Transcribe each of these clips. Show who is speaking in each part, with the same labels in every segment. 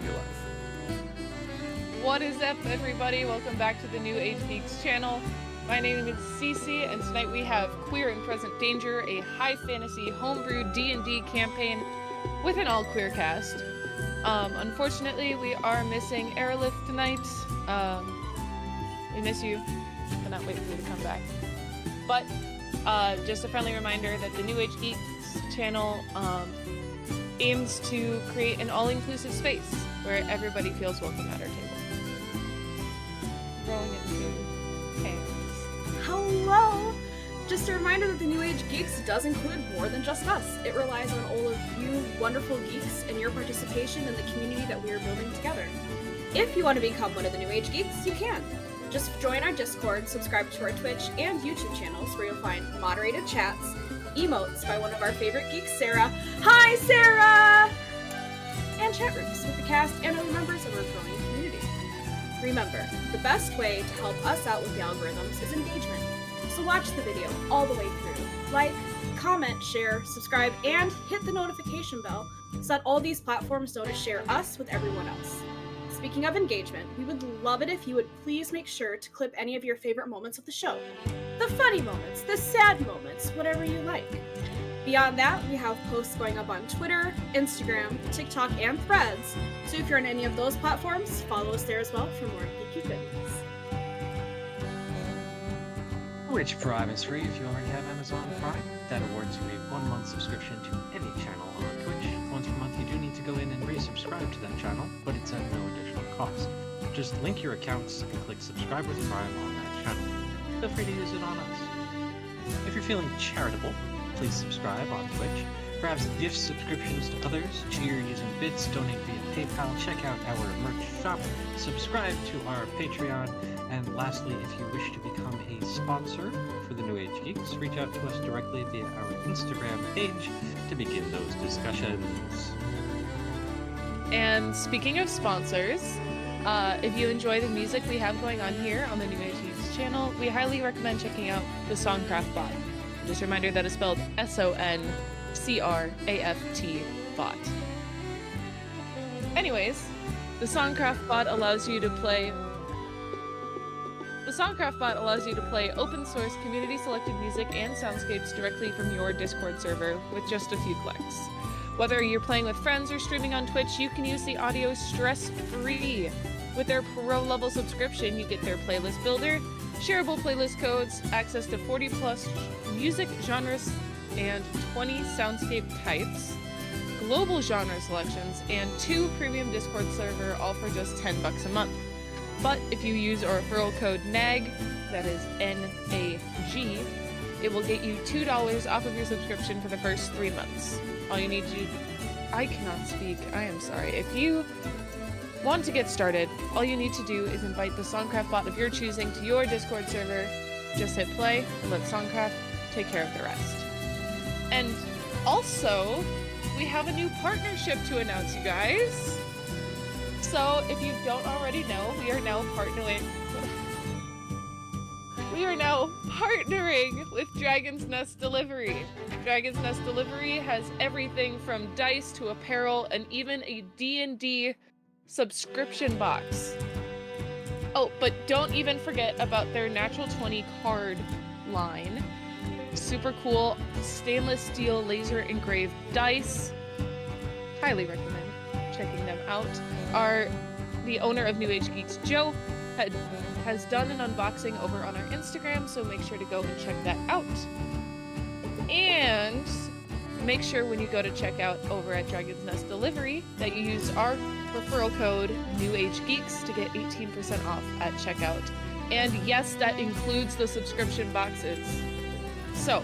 Speaker 1: your life.
Speaker 2: What is up, everybody? Welcome back to the New Age Geeks channel. My name is Cece, and tonight we have Queer and Present Danger, a high fantasy homebrew D&D campaign with an all-queer cast. Unfortunately, we are missing Arilith tonight. We miss you. Cannot wait for you to come back. But just a friendly reminder that the New Age Geeks channel aims to create an all-inclusive space where everybody feels welcome at our table. Growing into chaos.
Speaker 3: Hello! Just a reminder that the New Age Geeks does include more than just us. It relies on all of you wonderful geeks and your participation in the community that we are building together. If you want to become one of the New Age Geeks, you can. Just join our Discord, subscribe to our Twitch and YouTube channels where you'll find moderated chats, emotes by one of our favorite geeks, Sarah. Hi, Sarah! And chat rooms with the cast and other members of our growing community. Remember, the best way to help us out with the algorithms is engagement. So watch the video all the way through. Like, comment, share, subscribe, and hit the notification bell so that all these platforms know to share us with everyone else. Speaking of engagement, we would love it if you would please make sure to clip any of your favorite moments of the show. The funny moments, the sad moments, whatever you like. Beyond that, we have posts going up on Twitter, Instagram, TikTok, and Threads, so if you're on any of those platforms, follow us there as well for more geeky goodness.
Speaker 4: Which Prime is free if you already have Amazon Prime. That awards you a 1-month subscription to any channel on Twitch. Once per month you do need to go in and resubscribe to that channel, but it's at no additional cost. Just link your accounts and click subscribe with Prime on that channel. Feel free to use it on us. If you're feeling charitable, please subscribe on Twitch. Perhaps gift subscriptions to others, cheer using bits, donate via PayPal, check out our merch shop, subscribe to our Patreon, and lastly, if you wish to become a sponsor for the New Age Geeks, reach out to us directly via our Instagram page to begin those discussions.
Speaker 2: And speaking of sponsors, if you enjoy the music we have going on here on the New Age Geeks channel, we highly recommend checking out the SonCraft bot. Just a reminder that is spelled SonCraft bot. Anyways, the SonCraft bot allows you to play open source community selected music and soundscapes directly from your Discord server with just a few clicks. Whether you're playing with friends or streaming on Twitch, you can use the audio stress-free. With their pro level subscription, you get their playlist builder, shareable playlist codes, access to 40 plus music genres and 20 soundscape types, global genre selections, and 2 premium Discord server, all for just $10 a month. But if you use our referral code NAG, that is N-A-G, it will get you $2 off of your subscription for the first 3 months. All you need to... I cannot speak, I am sorry. If you want to get started, all you need to do is invite the SonCraft bot of your choosing to your Discord server. Just hit play and let SonCraft take care of the rest. And also, we have a new partnership to announce, you guys. So, if you don't already know, we are now partnering with Dragon's Nest Delivery. Dragon's Nest Delivery has everything from dice to apparel and even a D&D subscription box. Oh, but don't even forget about their Natural 20 card line. Super cool stainless steel laser engraved dice. Highly recommend checking them out. The owner of New Age Geeks, Joe, has done an unboxing over on our Instagram, so make sure to go and check that out. And make sure when you go to check out over at Dragon's Nest Delivery that you use our referral code NewAgeGeeks to get 18% off at checkout. And yes, that includes the subscription boxes. So,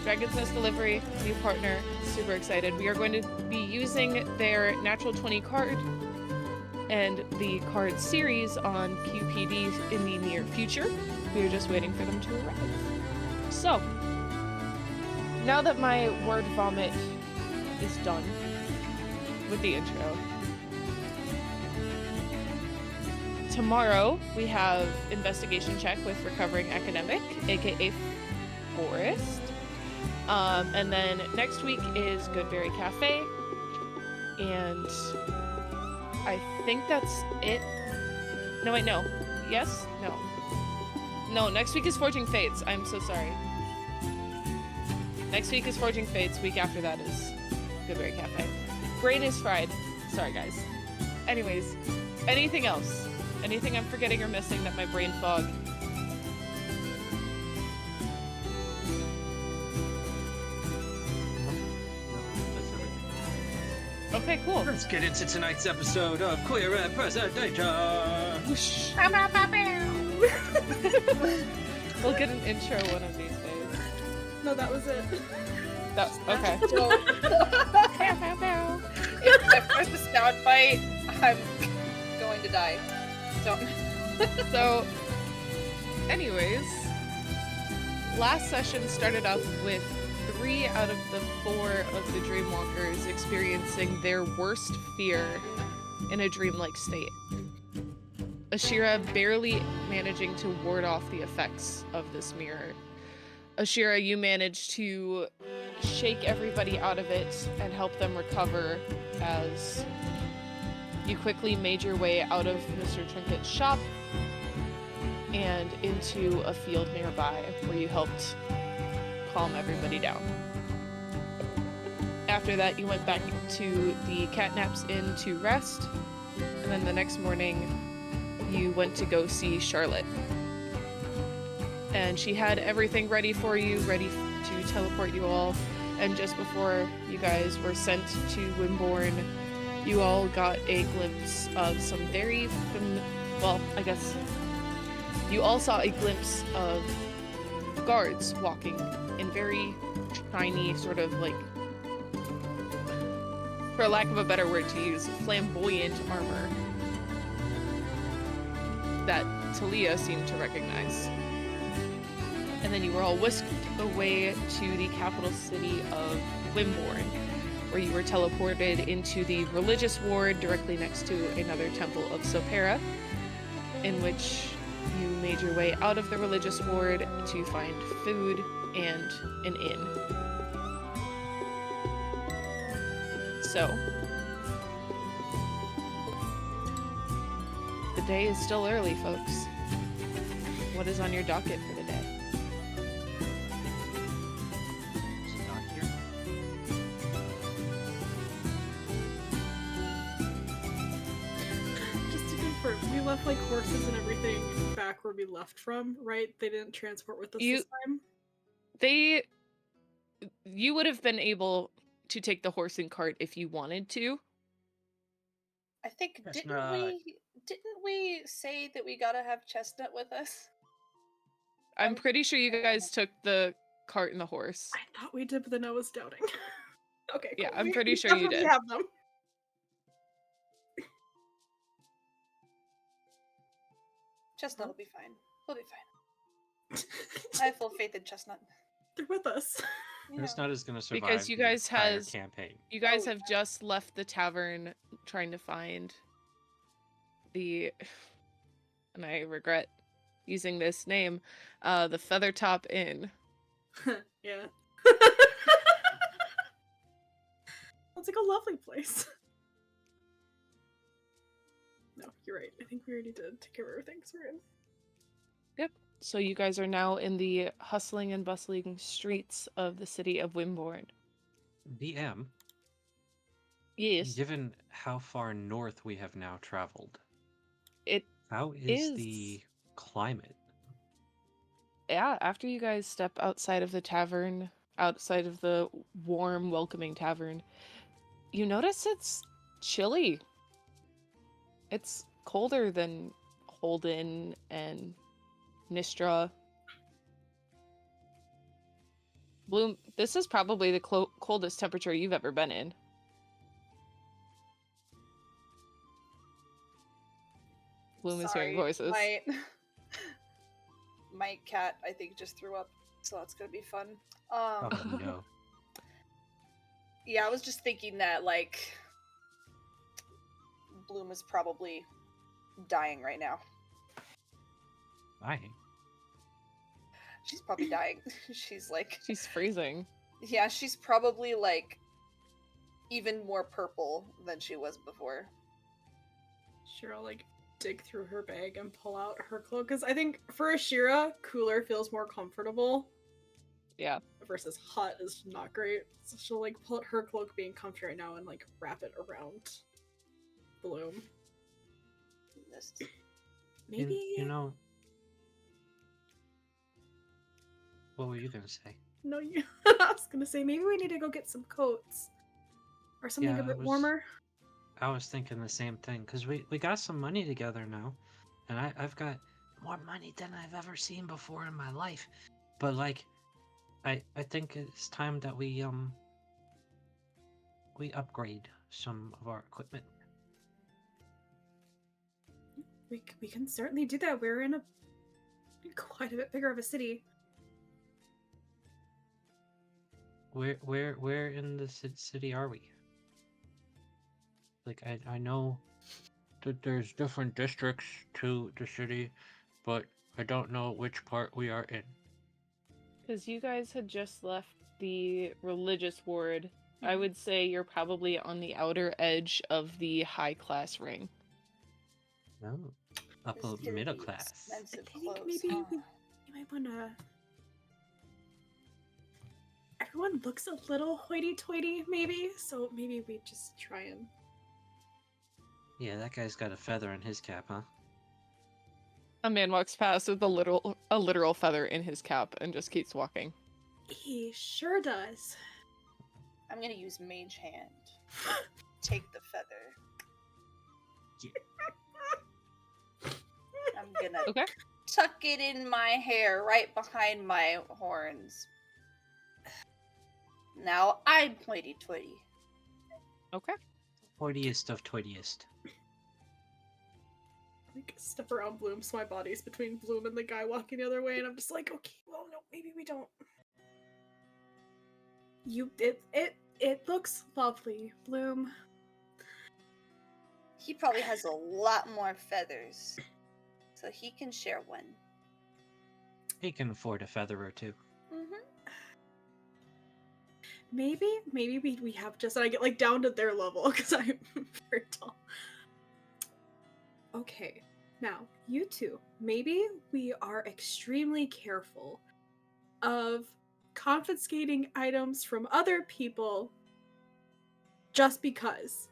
Speaker 2: Dragon's Nest Delivery, new partner, super excited. We are going to be using their Natural 20 card and the card series on QPD in the near future. We are just waiting for them to arrive. So, now that my word vomit is done with the intro, tomorrow we have investigation check with recovering academic, aka Forrest. And then next week is Goodberry Cafe. And I think that's it. No, wait, no. Yes? No. No, next week is Forging Fates. I'm so sorry. Next week is Forging Fates. Week after that is Goodberry Cafe. Brain is fried. Sorry, guys. Anyways, anything else? Anything I'm forgetting or missing that my brain fog?
Speaker 4: That's everything.
Speaker 2: Okay, cool.
Speaker 4: Let's get into tonight's episode of Queer Representation.
Speaker 2: Whoosh. We'll get an intro one of these days.
Speaker 3: No, that was it.
Speaker 2: That's okay.
Speaker 1: If there's a sound bite, I'm going to die. Don't.
Speaker 2: So, anyways, last session started off with 3 out of the 4 of the Dreamwalkers experiencing their worst fear in a dreamlike state. Ashira barely managing to ward off the effects of this mirror. Ashira, you managed to shake everybody out of it and help them recover as you quickly made your way out of Mr. Trinket's shop and into a field nearby where you helped calm everybody down. After that, you went back to the Catnaps Inn to rest, and then the next morning you went to go see Charlotte. And she had everything ready for you, ready to teleport you all. And just before you guys were sent to Wimborne, you all got a glimpse of some very, well, I guess you all saw a glimpse of guards walking in very shiny, sort of like, for lack of a better word to use, flamboyant armor that Talia seemed to recognize. And then you were all whisked away to the capital city of Wimborne, where you were teleported into the religious ward directly next to another temple of Sopera, in which you made your way out of the religious ward to find food and an inn. So, the day is still early, folks. What is on your docket for the day?
Speaker 4: Is it not here?
Speaker 3: Just to confirm, we left like horses and everything back where we left from, right? They didn't transport with us this time?
Speaker 2: You would have been able to take the horse and cart if you wanted to.
Speaker 1: I think
Speaker 4: Chestnut.
Speaker 1: didn't we say that we gotta have Chestnut with us?
Speaker 2: I'm pretty sure you guys took the cart and the horse.
Speaker 3: I thought we did, but then I was doubting. Okay,
Speaker 2: Yeah,
Speaker 3: cool.
Speaker 2: I'm pretty
Speaker 3: We
Speaker 2: sure you
Speaker 3: definitely
Speaker 2: did.
Speaker 3: have them.
Speaker 1: Chestnut will be fine. We'll be fine. I have full faith in Chestnut.
Speaker 3: They're with us.
Speaker 1: You
Speaker 4: It's
Speaker 1: know.
Speaker 4: not as going to survive
Speaker 2: Because you
Speaker 4: the
Speaker 2: guys
Speaker 4: entire campaign.
Speaker 2: You guys
Speaker 1: Oh,
Speaker 2: have just left the tavern trying to find the, and I regret using this name, the Feathertop Inn.
Speaker 3: Yeah. It's like a lovely place. No, you're right. I think we already did take care of everything, so we're in.
Speaker 2: So you guys are now in the hustling and bustling streets of the city of Wimborne.
Speaker 4: DM,
Speaker 2: Yes,
Speaker 4: given how far north we have now traveled,
Speaker 2: it
Speaker 4: how is the climate?
Speaker 2: yeah, after you guys step outside of the tavern, outside of the warm, welcoming tavern, you notice it's chilly. It's colder than Holden and Nistra. Bloom, this is probably the coldest temperature you've ever been in. Bloom is hearing
Speaker 1: Sorry,
Speaker 2: voices.
Speaker 1: My cat, I think, just threw up, so that's gonna be fun.
Speaker 4: Oh no.
Speaker 1: Yeah, I was just thinking that, like, Bloom is probably dying right now.
Speaker 4: Why?
Speaker 1: She's probably dying. She's like,
Speaker 2: She's freezing.
Speaker 1: yeah, she's probably like even more purple than she was before.
Speaker 3: Shira like dig through her bag and pull out her cloak, because I think for Shira, cooler feels more comfortable.
Speaker 2: Yeah.
Speaker 3: Versus hot is not great. So she'll like pull out her cloak being comfy right now and like wrap it around Bloom.
Speaker 1: This
Speaker 3: Maybe
Speaker 4: You know, what were you gonna say?
Speaker 3: no, you. I was gonna say maybe we need to go get some coats or something
Speaker 4: Yeah,
Speaker 3: a bit warmer.
Speaker 4: I was thinking the same thing, because we got some money together now, and I've got more money than I've ever seen before in my life. But like, I think it's time that we upgrade some of our equipment.
Speaker 3: We can certainly do that. We're in quite a bit bigger of a city.
Speaker 4: Where in the city are we? Like, I know that there's different districts to the city, but I don't know which part we are in.
Speaker 2: Because you guys had just left the religious ward, I would say you're probably on the outer edge of the high class ring.
Speaker 4: No, upper
Speaker 1: is gonna
Speaker 4: middle
Speaker 1: be
Speaker 4: class.
Speaker 1: expensive
Speaker 3: I think
Speaker 1: clothes,
Speaker 3: maybe
Speaker 1: huh?
Speaker 3: we might wanna. Everyone looks a little hoity-toity, maybe. So maybe we just try and.
Speaker 4: Yeah, that guy's got a feather in his cap, huh?
Speaker 2: A man walks past with a literal feather in his cap and just keeps walking.
Speaker 3: He sure does.
Speaker 1: I'm gonna use Mage Hand. Take the feather. I'm gonna
Speaker 2: Okay.
Speaker 1: tuck it in my hair right behind my horns. Now I'm hoity-toity.
Speaker 2: Okay.
Speaker 4: Toitiest of toitiest.
Speaker 3: Like step around Bloom, so my body's between Bloom and the guy walking the other way, and I'm just like, okay, well, no, maybe we don't. It looks lovely, Bloom.
Speaker 1: He probably has a lot more feathers, so he can share one.
Speaker 4: He can afford a feather or two.
Speaker 1: Mm-hmm.
Speaker 3: Maybe we have just, and I get like down to their level because I'm very tall. Okay, now you two, maybe we are extremely careful of confiscating items from other people just because.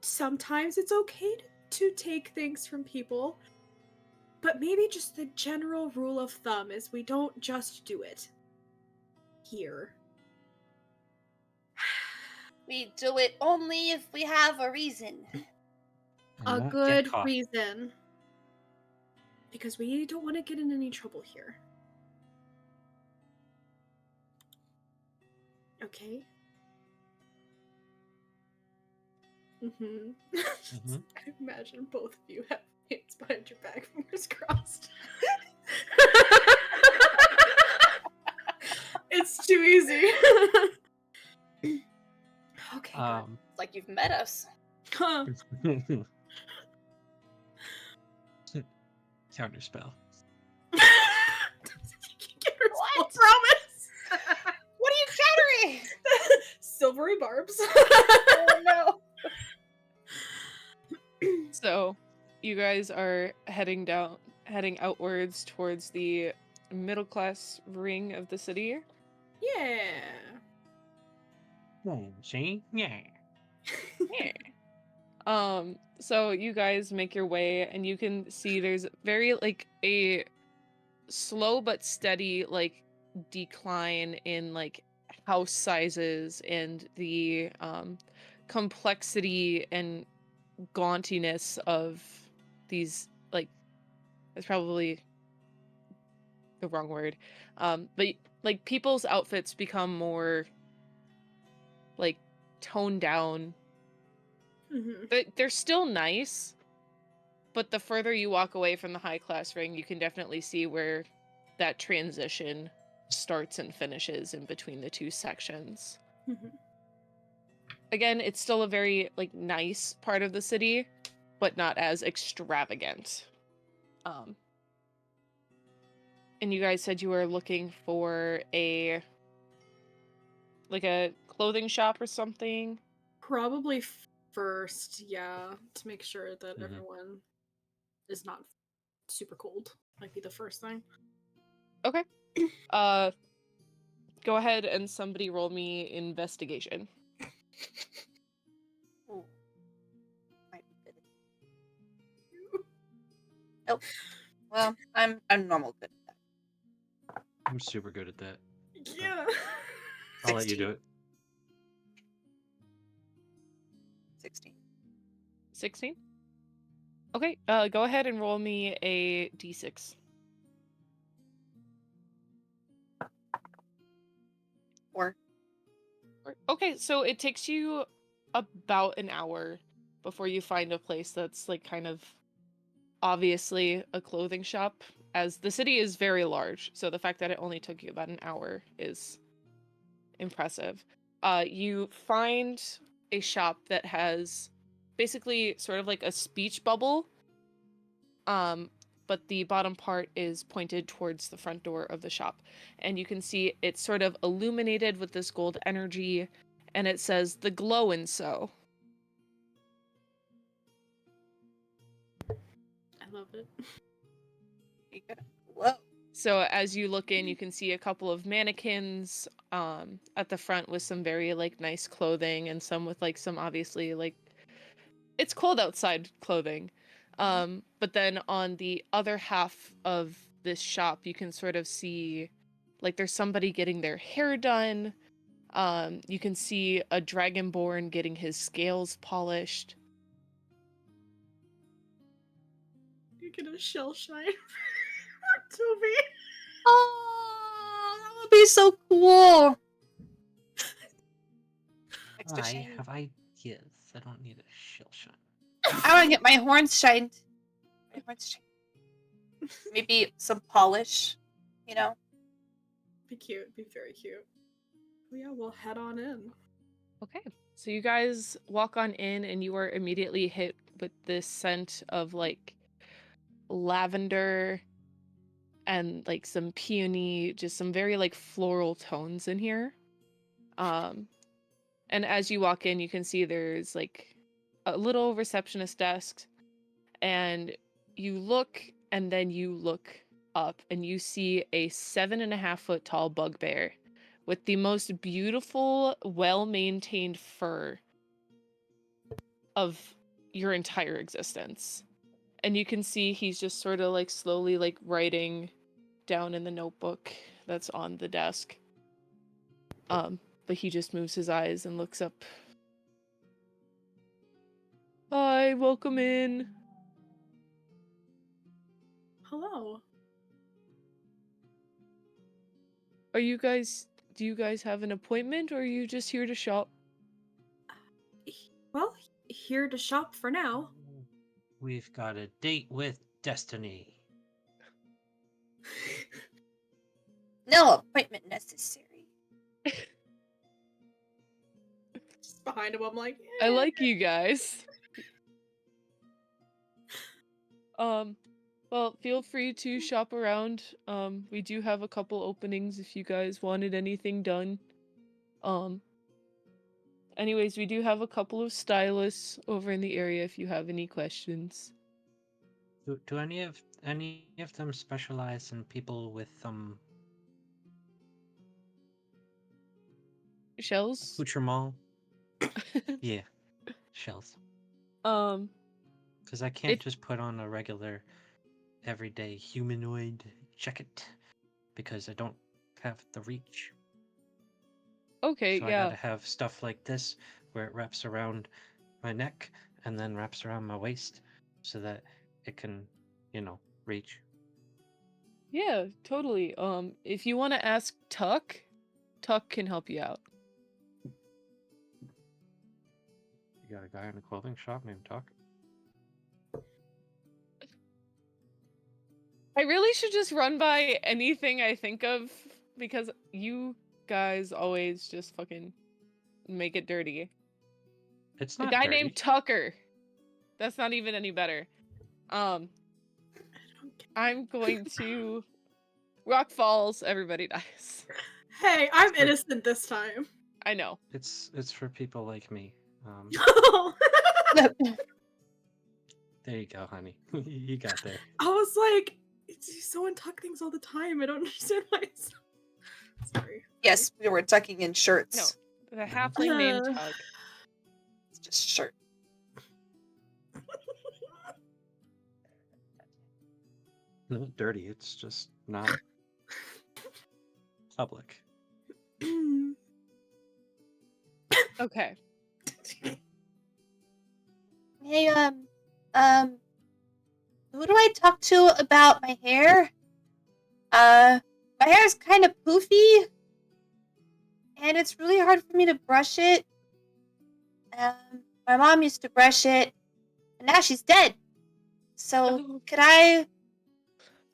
Speaker 3: Sometimes it's okay to take things from people, but maybe just the general rule of thumb is we don't just do it here.
Speaker 1: We do it only if we have a reason.
Speaker 4: And
Speaker 3: A
Speaker 4: not
Speaker 3: good
Speaker 4: get caught.
Speaker 3: reason. Because we don't want to get in any trouble here. Okay. Mm-hmm.
Speaker 4: Mhm.
Speaker 3: I imagine both of you have hands behind your back, fingers crossed. It's too easy. Okay, good.
Speaker 1: It's like you've met us.
Speaker 3: Huh.
Speaker 4: Counterspell.
Speaker 3: You can get her spell promise.
Speaker 1: What are you chattering?
Speaker 3: Silvery barbs.
Speaker 1: Oh no.
Speaker 2: So, you guys are heading outwards towards the middle class ring of the city.
Speaker 3: Yeah.
Speaker 4: See? Yeah.
Speaker 2: Yeah. So you guys make your way, and you can see there's very like a slow but steady like decline in like house sizes and the complexity and gauntiness of these, like, it's probably the wrong word, but like people's outfits become more like toned down.
Speaker 3: Mm-hmm.
Speaker 2: They're still nice, but the further you walk away from the high class ring, you can definitely see where that transition starts and finishes in between the two sections.
Speaker 3: Mm-hmm.
Speaker 2: Again, it's still a very like nice part of the city, but not as extravagant. And you guys said you were looking for a like a clothing shop or something?
Speaker 3: Probably first, yeah, to make sure that
Speaker 4: Mhm.
Speaker 3: everyone is not super cold. Might be the first thing.
Speaker 2: Okay. Go ahead and somebody roll me investigation.
Speaker 1: Ooh. Might be good. Oh, well, I'm normal good at that.
Speaker 4: I'm super good at that.
Speaker 3: Yeah.
Speaker 4: I'll let you do it.
Speaker 1: 16.
Speaker 2: 16? Okay, go ahead and roll me a d6.
Speaker 1: 4.
Speaker 2: Okay, so it takes you about an hour before you find a place that's like kind of obviously a clothing shop, as the city is very large, so the fact that it only took you about an hour is impressive. You find a shop that has basically sort of like a speech bubble, but the bottom part is pointed towards the front door of the shop, and you can see it's sort of illuminated with this gold energy, and it says "The Glow and So."
Speaker 3: I love it.
Speaker 1: You gotta glow.
Speaker 2: So as you look in, you can see a couple of mannequins at the front with some very like nice clothing, and some with like some obviously like it's cold outside clothing. But then on the other half of this shop, you can sort of see like there's somebody getting their hair done. You can see a dragonborn getting his scales polished.
Speaker 3: You get a shell shine for Toby.
Speaker 1: Oh, that would be so cool. Extra
Speaker 4: I
Speaker 1: shiny.
Speaker 4: have ideas. I don't need a shell shine.
Speaker 1: I want to get my horns shined. My horns shined. Maybe some polish, you know?
Speaker 3: Be cute. Be very cute. Oh yeah, we'll head on in.
Speaker 2: Okay, so you guys walk on in, and you are immediately hit with this scent of like lavender and like some peony, just some very like floral tones in here. And as you walk in, you can see there's like a little receptionist desk, and you look, and then you look up, and you see a 7.5-foot tall bugbear with the most beautiful, well-maintained fur of your entire existence. And you can see he's just sort of like slowly like writing down in the notebook that's on the desk. But he just moves his eyes and looks up. Hi, welcome in.
Speaker 3: Hello.
Speaker 2: Do you guys have an appointment, or are you just here to shop?
Speaker 3: Well, here to shop for now.
Speaker 4: We've got a date with destiny.
Speaker 1: No appointment necessary.
Speaker 3: Just behind him, I'm like,
Speaker 2: I like you guys. Well, feel free to shop around. We do have a couple openings if you guys wanted anything done. Anyways, we do have a couple of stylists over in the area if you have any questions.
Speaker 4: Do any of them specialize in people with
Speaker 2: Shells?
Speaker 4: accoutrement? Yeah, shells.
Speaker 2: Um,
Speaker 4: Because I can't
Speaker 2: It-
Speaker 4: just put on a regular, everyday humanoid jacket because I don't have the reach.
Speaker 2: okay,
Speaker 4: So I
Speaker 2: yeah.
Speaker 4: gotta have stuff like this where it wraps around my neck and then wraps around my waist so that it can, reach.
Speaker 2: Yeah, totally. If you want to ask Tuck can help you out.
Speaker 4: You got a guy in a clothing shop named Tuck?
Speaker 2: I really should just run by anything I think of, because you guys always just fucking make it dirty.
Speaker 4: It's
Speaker 2: The
Speaker 4: not
Speaker 2: guy
Speaker 4: dirty.
Speaker 2: named Tucker. That's not even any better. I'm going to Rock Falls, everybody dies.
Speaker 3: hey, I'm
Speaker 4: Sure.
Speaker 3: innocent this time.
Speaker 2: I know.
Speaker 4: It's for people like me. There you go, honey. You got there.
Speaker 3: I was like, someone tuck things all the time. I don't understand why it's... Sorry.
Speaker 1: Yes, we were tucking in shirts.
Speaker 2: No, the halfling name
Speaker 3: Uh.
Speaker 2: Tug.
Speaker 1: It's just shirt.
Speaker 4: Not dirty. It's just not public.
Speaker 2: Okay.
Speaker 1: Hey, who do I talk to about my hair? My hair is kind of poofy, and it's really hard for me to brush it. My mom used to brush it, and now she's dead. So, could I...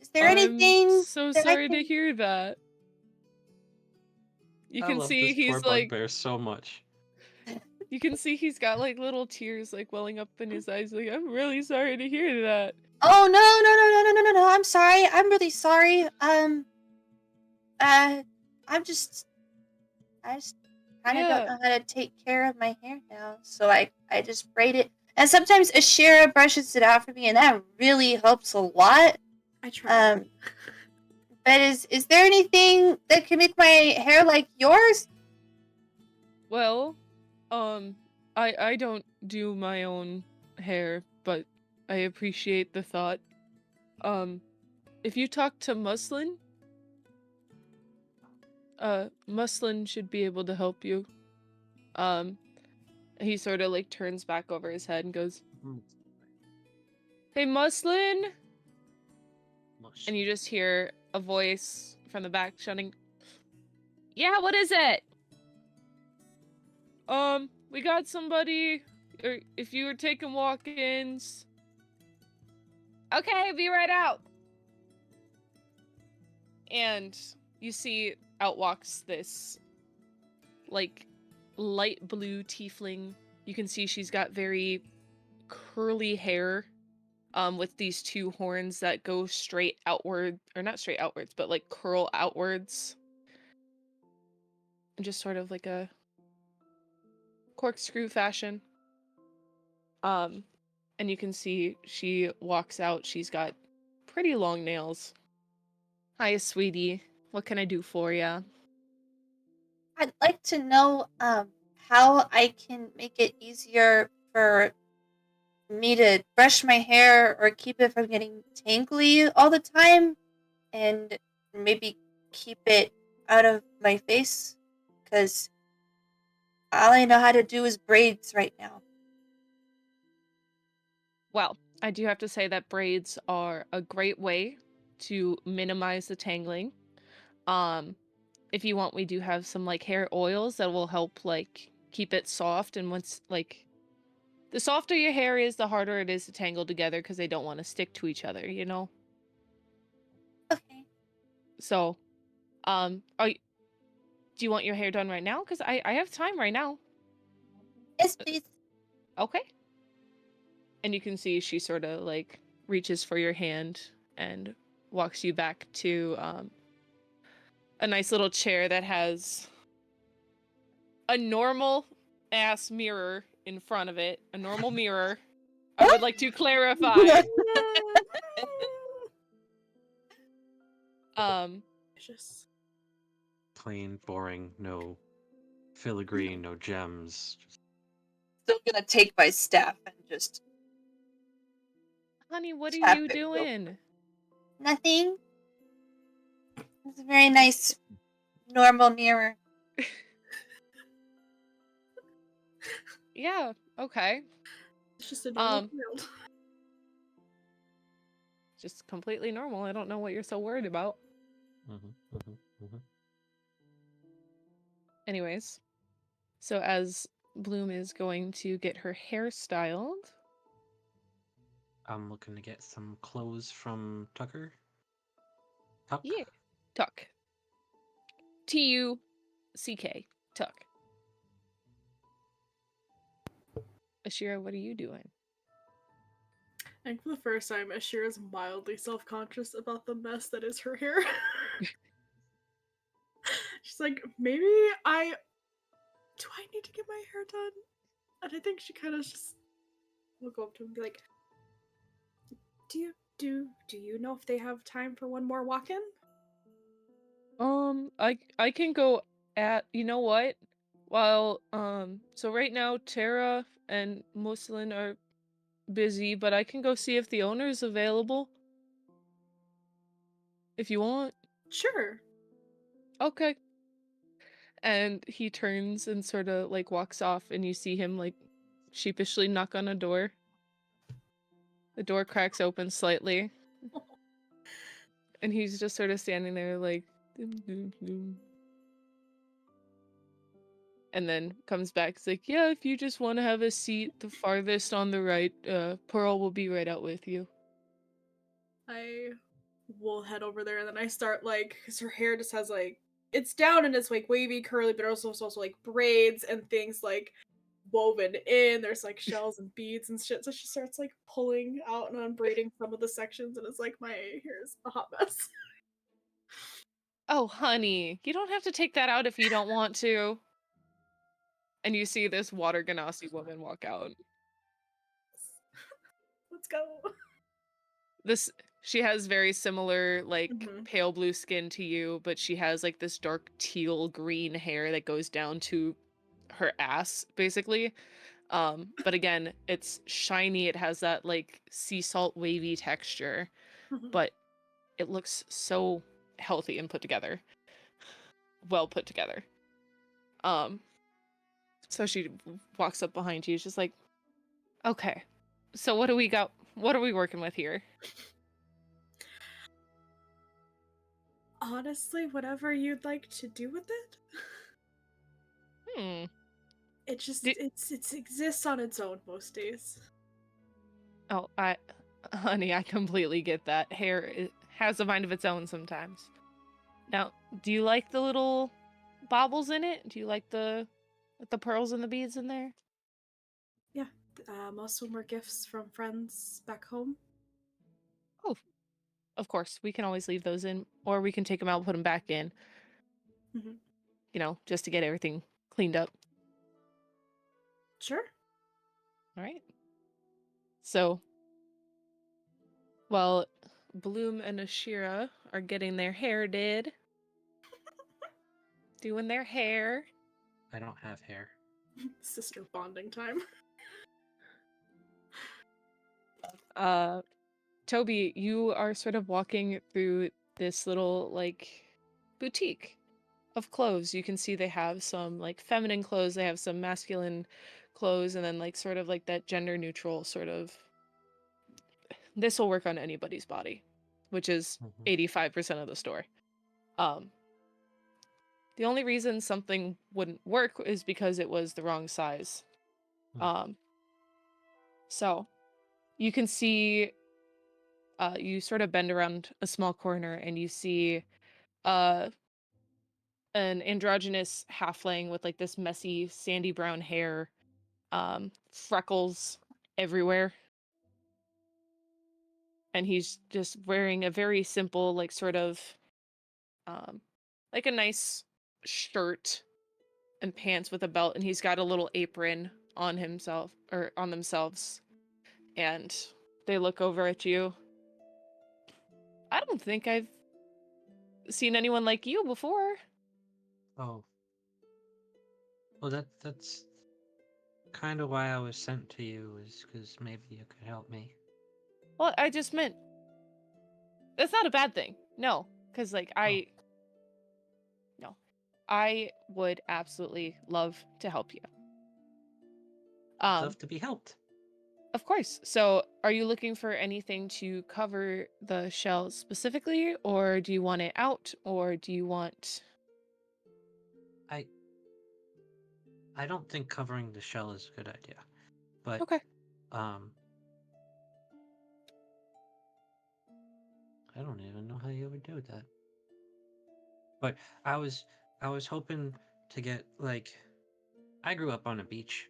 Speaker 1: Is there anything...
Speaker 2: I'm so
Speaker 1: that I
Speaker 2: sorry to
Speaker 1: can-
Speaker 2: hear that. You
Speaker 4: I
Speaker 2: can
Speaker 4: love
Speaker 2: see
Speaker 4: this
Speaker 2: he's
Speaker 4: poor
Speaker 2: like,
Speaker 4: bugbear so much.
Speaker 2: you can see he's got like little tears like welling up in his eyes. Like, I'm really sorry to hear that.
Speaker 1: Oh, no, I'm sorry. I'm really sorry. I just kind of don't know how to take care of my hair now. So I just braid it. And sometimes Ashira brushes it out for me, and that really helps a lot.
Speaker 3: I try.
Speaker 1: But is there anything that can make my hair like yours?
Speaker 2: Well, I don't do my own hair, but I appreciate the thought. If you talk to Muslin, Muslin should be able to help you. He sort of like turns back over his head and goes, "Hey, Muslin!" And you just hear a voice from the back shouting, "Yeah, what is it?" We got somebody, or if you were taking walk-ins. Okay, be right out. And you see out walks this, like, light blue tiefling. You can see she's got very curly hair, with these two horns that go straight outward, or not straight outwards, but like curl outwards. And just sort of like a corkscrew fashion. And you can see she walks out. She's got pretty long nails. Hi, sweetie. What can I do for ya?
Speaker 1: I'd like to know how I can make it easier for me to brush my hair or keep it from getting tangly all the time, and maybe keep it out of my face, because all I know how to do is braids right now.
Speaker 2: Well, I do have to say that braids are a great way to minimize the tangling. If you want, we do have some like hair oils that will help like keep it soft, and once like the softer your hair is, the harder it is to tangle together because they don't want to stick to each other, you know?
Speaker 1: Okay.
Speaker 2: So, do you want your hair done right now? Because I have time right now.
Speaker 1: Yes, please.
Speaker 2: Okay. And you can see she sort of like reaches for your hand and walks you back to a nice little chair that has a normal ass mirror in front of it. A normal mirror. I would like to clarify.
Speaker 3: Just...
Speaker 4: Plain, boring, no filigree, no gems.
Speaker 1: Still gonna take my staff and just...
Speaker 2: Honey, what are
Speaker 1: Tap
Speaker 2: you
Speaker 1: it real
Speaker 2: doing?
Speaker 1: Nothing. It's a very nice, normal mirror.
Speaker 2: Yeah, okay.
Speaker 3: It's just a normal field.
Speaker 2: Just completely normal. I don't know what you're so worried about. Anyways, so as Bloom is going to get her hair styled,
Speaker 4: I'm looking to get some clothes from Tucker. Tuck?
Speaker 2: yeah, Tuck. T-U-C-K, Tuck. Ashira, what are you doing?
Speaker 3: I think for the first time, Ashira's mildly self-conscious about the mess that is her hair. She's like, maybe I do I need to get my hair done? And I think she kind of just will go up to him and be like, do you know if they have time for one more walk-in?
Speaker 2: I can go at, you know what? While, so right now Tara and Muslin are busy, but I can go see if the owner is available. If you want.
Speaker 3: Sure.
Speaker 2: Okay. And he turns and sort of like walks off, and you see him like sheepishly knock on a door. The door cracks open slightly. And he's just sort of standing there like doom, doom, doom. And then comes back. It's like, yeah, if you just want to have a seat the farthest on the right, Pearl will be right out with you.
Speaker 3: I will head over there, and then I start like, because her hair just has like, it's down and it's like wavy, curly, but also like braids and things like woven in. There's like shells and beads and shit. So she starts like pulling out and unbraiding some of the sections, and it's like my hair is a hot mess.
Speaker 2: Oh, honey, you don't have to take that out if you don't want to. And you see this water Ganassi woman walk out.
Speaker 3: Let's go.
Speaker 2: She has very similar, like,
Speaker 3: Mhm.
Speaker 2: pale blue skin to you, but she has, like, this dark teal green hair that goes down to her ass, basically. But again, it's shiny, it has that, like, sea salt wavy texture,
Speaker 3: Mhm.
Speaker 2: but it looks so healthy and put together. Well put together. So she walks up behind you, just like, okay, so what do we got? What are we working with here?
Speaker 3: Honestly, whatever you'd like to do with it. It just
Speaker 2: Did,
Speaker 3: it exists on its own most days.
Speaker 2: oh, honey, I completely get that. Has a mind of its own sometimes. Now, do you like the little baubles in it? Do you like the pearls and the beads in there?
Speaker 3: Yeah, most of them were gifts from friends back home.
Speaker 2: Oh, of course. We can always leave those in, or we can take them out and put them back in.
Speaker 3: Mhm.
Speaker 2: You know, just to get everything cleaned up.
Speaker 3: Sure.
Speaker 2: All right. So, while Bloom and Ashira are getting their hair did, doing their hair.
Speaker 4: I don't have hair.
Speaker 3: Sister bonding time.
Speaker 2: Toby, you are sort of walking through this little, like, boutique of clothes. You can see they have some, like, feminine clothes, they have some masculine clothes, and then, like, sort of like that gender neutral sort of, this will work on anybody's body, which is 85% of the store. The only reason something wouldn't work is because it was the wrong size. So you can see, you sort of bend around a small corner and you see an androgynous halfling with like this messy sandy brown hair, freckles everywhere. And he's just wearing a very simple, like, sort of, like a nice shirt and pants with a belt, and he's got a little apron on himself, or on themselves. And they look over at you. I don't think I've seen anyone like you before.
Speaker 4: Oh. Well, that's kind of why I was sent to you, is because maybe you could help me.
Speaker 2: Well, I just meant, that's not a bad thing. No, because, like, no. I would absolutely love to help you.
Speaker 4: Love to be helped.
Speaker 2: Of course. So, are you looking for anything to cover the shell specifically, or do you want it out, or do you want...
Speaker 4: I don't think covering the shell is a good idea, but
Speaker 2: Okay.
Speaker 4: I don't even know how you would do that. But I was hoping to get, like, I grew up on a beach.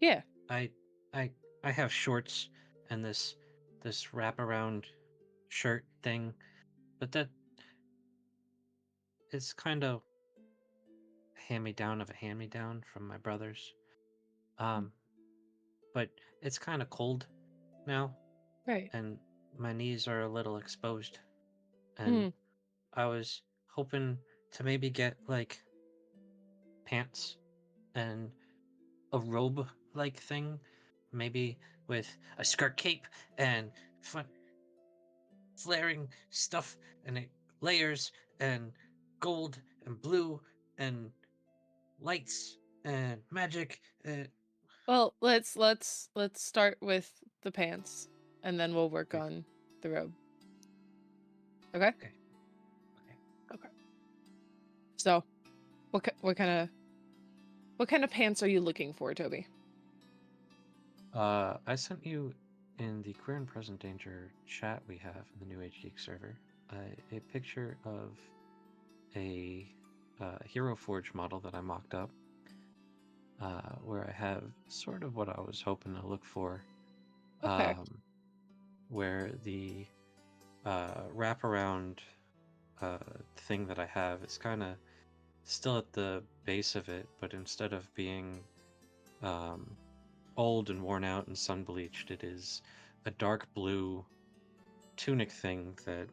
Speaker 2: Yeah.
Speaker 4: I have shorts and this wraparound shirt thing, but that it's kind of hand-me-down of a hand-me-down from my brothers. But it's kind of cold now,
Speaker 2: Right.
Speaker 4: and my knees are a little exposed. And I was hoping to maybe get like pants and a robe-like thing, maybe with a skirt cape and fun flaring stuff and it layers and gold and blue and lights and magic.
Speaker 2: Well, let's start with the pants, and then we'll work on the robe. Okay.
Speaker 4: Okay.
Speaker 2: Okay. So, what kind of pants are you looking for, Toby?
Speaker 4: I sent you in the Queer and Present Danger chat we have in the New Age Geek server a picture of a Hero Forge model that I mocked up, where I have sort of what I was hoping to look for,
Speaker 2: Okay.
Speaker 4: where the wraparound thing that I have is kind of still at the base of it, but instead of being old and worn out and sun bleached, it is a dark blue tunic thing that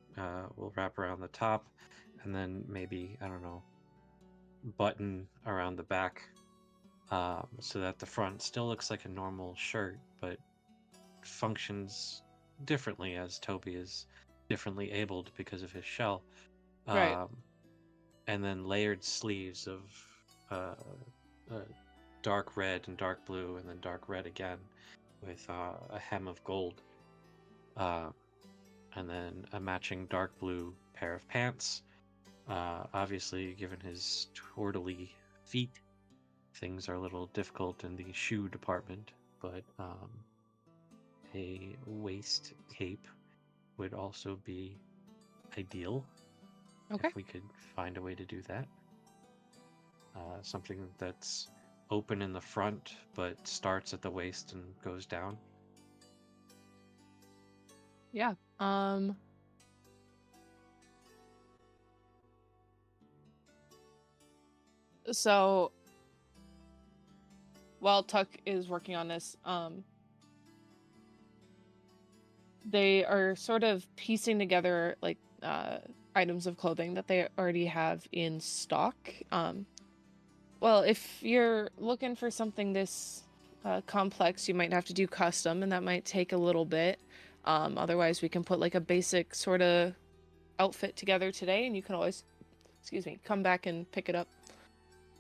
Speaker 4: will wrap around the top, and then maybe, I don't know, button around the back, so that the front still looks like a normal shirt, but functions differently as Toby is differently abled because of his shell.
Speaker 2: Right.
Speaker 4: And then layered sleeves of dark red and dark blue, and then dark red again, with a hem of gold. And then a matching dark blue pair of pants. Obviously, given his twirly feet, things are a little difficult in the shoe department, but a waist cape would also be ideal.
Speaker 2: Okay.
Speaker 4: If we could find a way to do that. Something that's open in the front, but starts at the waist and goes down.
Speaker 2: Yeah. So while Tuck is working on this, they are sort of piecing together like items of clothing that they already have in stock. Well, if you're looking for something this complex, you might have to do custom, and that might take a little bit. Otherwise, we can put like a basic sort of outfit together today, and you can always, excuse me, come back and pick it up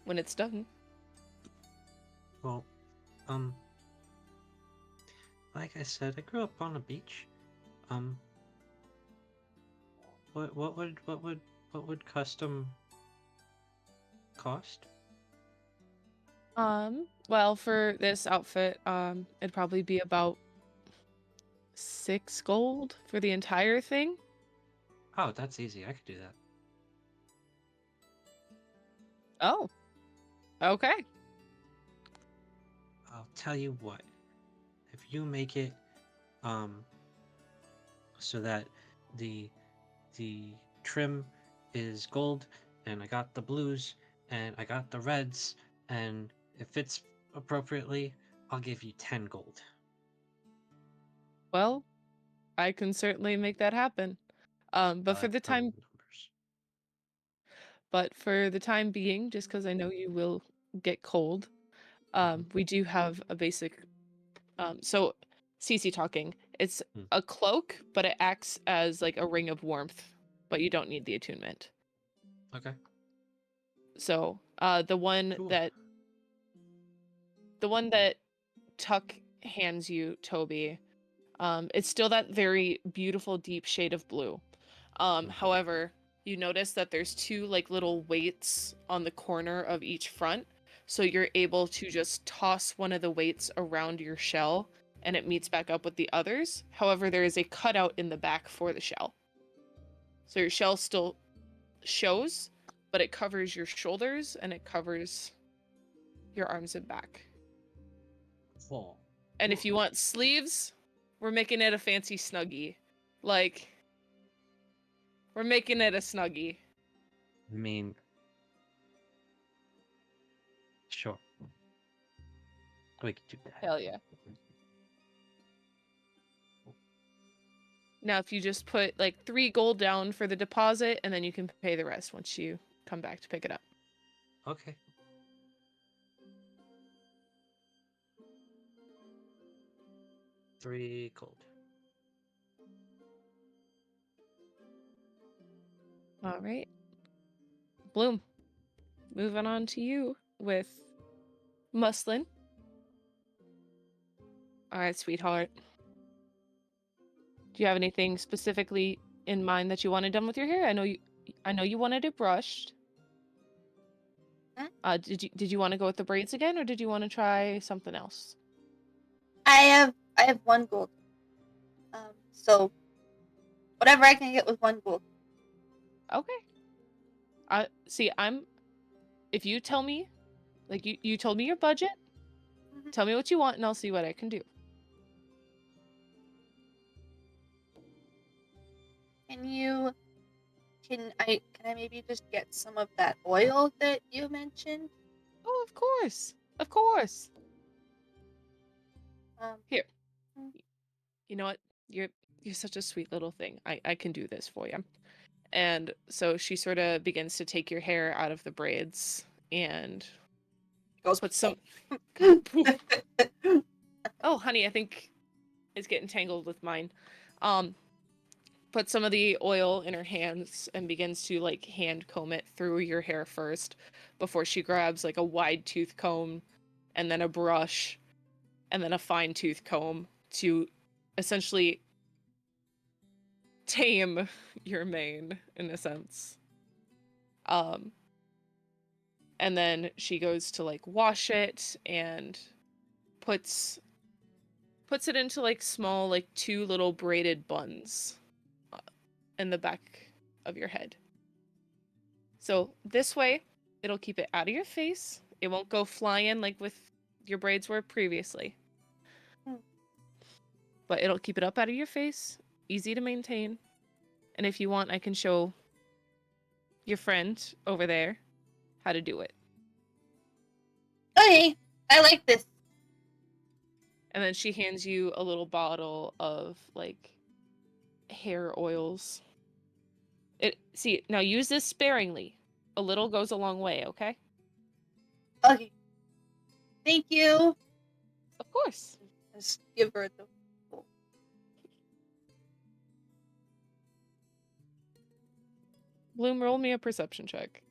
Speaker 2: when it's done.
Speaker 4: Well, like I said, I grew up on a beach. What would custom cost?
Speaker 2: Well, for this outfit, it'd probably be about 6 gold for the entire thing.
Speaker 4: Oh, that's easy. I could do that.
Speaker 2: Oh, okay.
Speaker 4: I'll tell you what. If you make it, so that the trim is gold, and I got the blues, and I got the reds, and it fits appropriately, I'll give you 10 gold.
Speaker 2: Well, I can certainly make that happen. But for the time
Speaker 4: Numbers.
Speaker 2: But for the time being, just because I know you will get cold, we do have a basic. So, Cece talking. It's a cloak, but it acts as like a ring of warmth, but you don't need the attunement.
Speaker 4: Okay.
Speaker 2: So, the one
Speaker 4: Cool.
Speaker 2: that Tuck hands you, Toby, it's still that very beautiful deep shade of blue. However, you notice that there's 2 like little weights on the corner of each front, so you're able to just toss one of the weights around your shell and it meets back up with the others. However, there is a cutout in the back for the shell, so your shell still shows, but it covers your shoulders and it covers your arms and back.
Speaker 4: Cool.
Speaker 2: And if you want sleeves, we're making it a fancy snuggie. Like, we're making it a snuggie.
Speaker 4: I mean, We can do that.
Speaker 2: Hell yeah. Now, if you just put like 3 gold down for the deposit, and then you can pay the rest once you come back to pick it up.
Speaker 4: Okay. $3 gold.
Speaker 2: All right. Bloom, moving on to you with Muslin. All right, sweetheart. Do you have anything specifically in mind that you wanted done with your hair? I know you wanted it brushed.
Speaker 1: Hmm?
Speaker 2: Did you want to go with the braids again, or did you want to try something else?
Speaker 1: I have 1 gold. So whatever I can get with 1 gold.
Speaker 2: Okay. See, if you tell me, like you told me your budget,
Speaker 1: Mhm.
Speaker 2: tell me what you want and I'll see what I can do.
Speaker 1: Can I maybe just get some of that oil that you mentioned?
Speaker 2: Oh, of course. Of course. Here.
Speaker 1: Mm.
Speaker 2: You know what? You're such a sweet little thing. I can do this for you. And so she sort of begins to take your hair out of the braids and
Speaker 1: Goes
Speaker 2: put some Oh, honey, I think it's getting tangled with mine. Put some of the oil in her hands and begins to like hand comb it through your hair first before she grabs like a wide tooth comb and then a brush and then a fine tooth comb to essentially tame your mane in a sense. And then she goes to like wash it and puts it into like small like 2 little braided buns in the back of your head. So this way, it'll keep it out of your face. It won't go flying like with your braids were previously.
Speaker 1: Hmm.
Speaker 2: But it'll keep it up out of your face, easy to maintain. And if you want, I can show your friend over there how to do it.
Speaker 1: Okay, I like this.
Speaker 2: And then she hands you a little bottle of like hair oils. See, now use this sparingly. A little goes a long way, okay?
Speaker 1: Okay. Thank you.
Speaker 2: Of course.
Speaker 1: Just give her the.
Speaker 2: Bloom, roll me a perception check.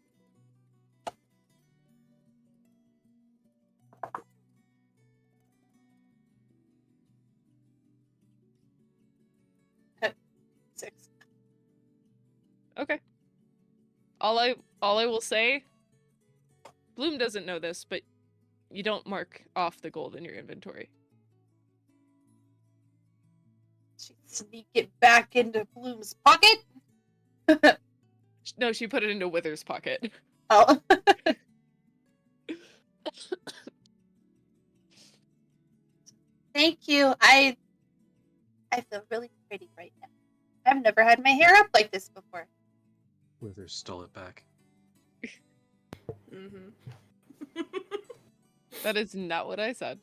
Speaker 1: Six.
Speaker 2: Okay. All I will say, Bloom doesn't know this, but you don't mark off the gold in your inventory.
Speaker 1: She sneak it back into Bloom's pocket.
Speaker 2: No, she put it into Wither's pocket.
Speaker 1: Oh. Thank you. I feel really pretty right now. I've never had my hair up like this before.
Speaker 4: Wither stole it back.
Speaker 3: Mm-hmm.
Speaker 2: That is not what I said.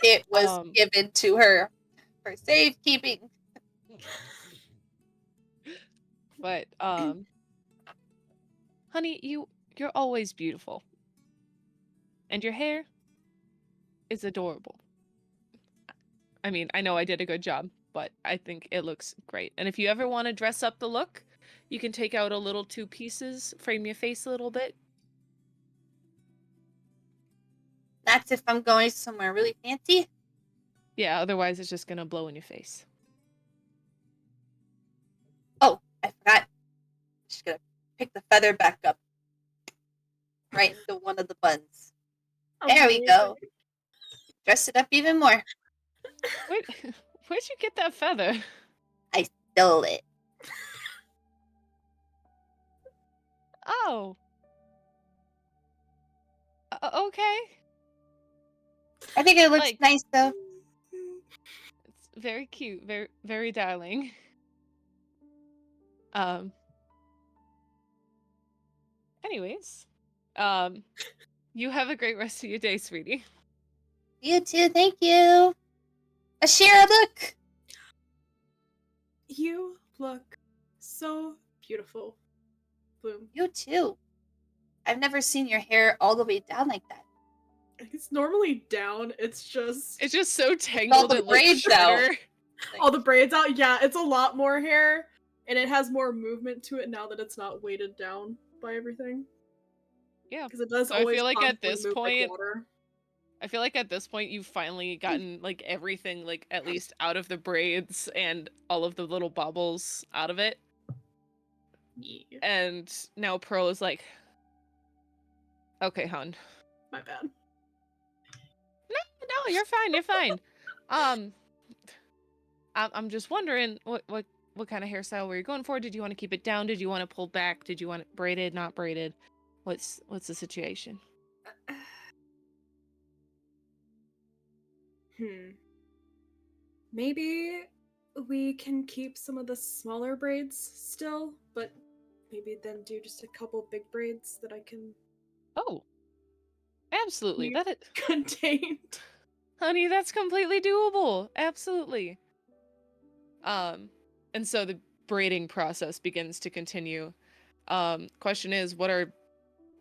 Speaker 1: It was given to her for safekeeping.
Speaker 2: But honey, you're always beautiful. And your hair is adorable. I mean, I know I did a good job, but I think it looks great. And if you ever want to dress up the look, you can take out a little 2 pieces, frame your face a little bit.
Speaker 1: That's if I'm going somewhere really fancy.
Speaker 2: Yeah, otherwise it's just gonna blow in your face.
Speaker 1: Oh, I forgot. Just gonna pick the feather back up. Right into one of the buns. There we go. Dress it up even more.
Speaker 2: Wait, where'd you get that feather?
Speaker 1: I stole it.
Speaker 2: Oh. Okay.
Speaker 1: I think it looks
Speaker 2: Like-
Speaker 1: nice though.
Speaker 2: It's very cute, very very darling. Anyways, you have a great rest of your day, sweetie.
Speaker 1: You too, thank you. Ashira, look!
Speaker 3: You look so beautiful, Bloom.
Speaker 1: You too. I've never seen your hair all the way down like that.
Speaker 3: It's normally down, it's just
Speaker 2: so tangled
Speaker 1: the
Speaker 2: it looks
Speaker 1: braids out.
Speaker 2: shorter.
Speaker 3: all the braids out. Yeah, it's a lot more hair, and it has more movement to it now that it's not weighted down by everything.
Speaker 2: Yeah.
Speaker 3: Because it does
Speaker 2: So I
Speaker 3: always
Speaker 2: feel like at
Speaker 3: constantly
Speaker 2: this
Speaker 3: move like
Speaker 2: point,
Speaker 3: water.
Speaker 2: I feel like at this point you've finally gotten like everything like at least out of the braids and all of the little bubbles out of it.
Speaker 3: Yeah.
Speaker 2: And now Pearl is like, okay, hon.
Speaker 3: My bad.
Speaker 2: No, you're fine. You're fine. I'm just wondering what kind of hairstyle were you going for? Did you want to keep it down? Did you want to pull back? Did you want it braided? Not braided? What's the situation?
Speaker 3: Maybe we can keep some of the smaller braids still, but maybe then do just a couple big braids that I can
Speaker 2: Oh, absolutely.
Speaker 3: keep
Speaker 2: That is,
Speaker 3: contained.
Speaker 2: honey, that's completely doable. Absolutely. And so the braiding process begins to continue. Question is, what are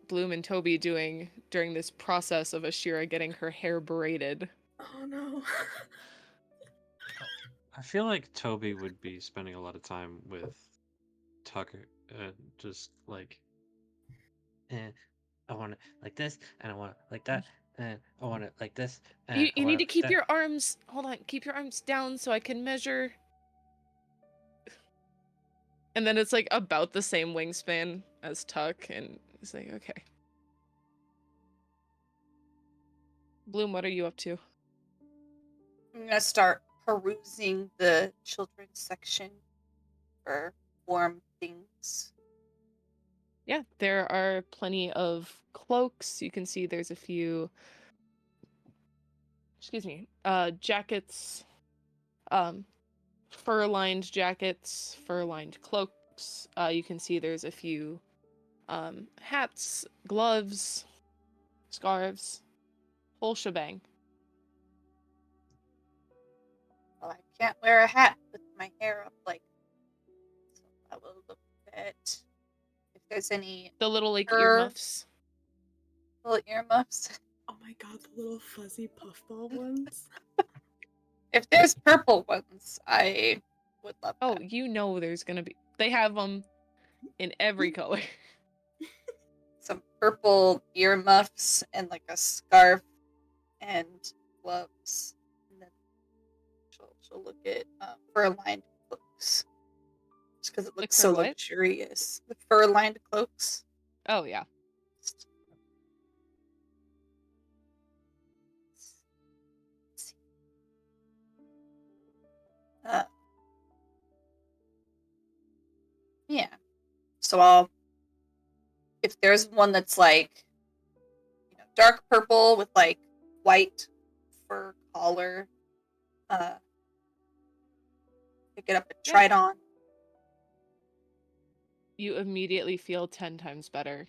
Speaker 2: Bloom and Toby doing during this process of Ashira getting her hair braided?
Speaker 3: Oh no.
Speaker 4: I feel like Toby would be spending a lot of time with Tucker, just like, I want it like this, and I want it like that, and I want it like this, and I
Speaker 2: You
Speaker 4: want
Speaker 2: need
Speaker 4: it
Speaker 2: to
Speaker 4: like
Speaker 2: keep
Speaker 4: that.
Speaker 2: your arms, hold on, keep your arms down so I can measure. And then it's like about the same wingspan as Tuck, and it's like, okay. Bloom, what are you up to?
Speaker 1: I'm gonna start perusing the children's section for warm things.
Speaker 2: Yeah, there are plenty of cloaks. You can see there's a few, jackets, fur-lined jackets, fur-lined cloaks. You can see there's a few hats, gloves, scarves, whole shebang.
Speaker 1: Well, I can't wear a hat with my hair up like that, so I will look at if there's any
Speaker 2: The little like
Speaker 1: fur-
Speaker 2: earmuffs.
Speaker 1: little earmuffs.
Speaker 3: Oh my god, the little fuzzy puffball ones.
Speaker 1: If there's purple ones, I would love
Speaker 2: Oh,
Speaker 1: that.
Speaker 2: you know there's gonna be. They have them in every color.
Speaker 1: Some purple earmuffs and like a scarf and gloves. And then she'll look at fur-lined cloaks. Just because it looks
Speaker 2: for
Speaker 1: so
Speaker 2: what?
Speaker 1: luxurious. The fur-lined cloaks.
Speaker 2: Oh yeah.
Speaker 1: Yeah. So if there's one that's like, dark purple with like white fur collar, pick it up and try it on.
Speaker 2: You immediately feel 10 times better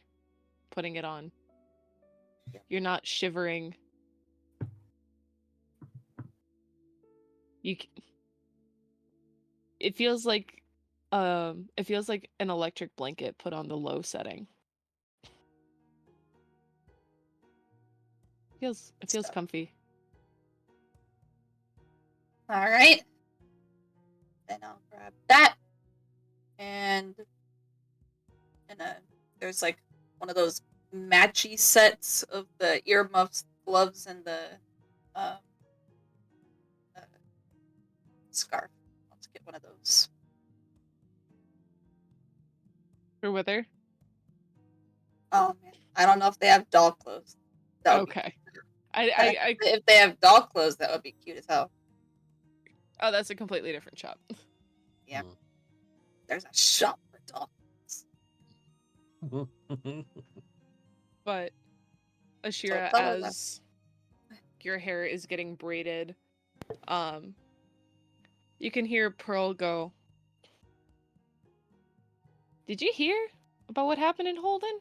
Speaker 2: putting it on.
Speaker 1: Yeah.
Speaker 2: You're not shivering. It feels like an electric blanket put on the low setting. It feels comfy.
Speaker 1: All right. Then I'll grab that. And there's like one of those matchy sets of the earmuffs, gloves, and the scarf. Let's get one of those.
Speaker 2: For Wither?
Speaker 1: Oh man, I don't know if they have doll clothes.
Speaker 2: Okay.
Speaker 1: If they have doll clothes, that would be cute as hell.
Speaker 2: Oh, that's a completely different shop.
Speaker 1: Yeah. There's a shop for doll clothes.
Speaker 2: But Ashira, as your hair is getting braided, you can hear Pearl go, "Did you hear about what happened in Holden?"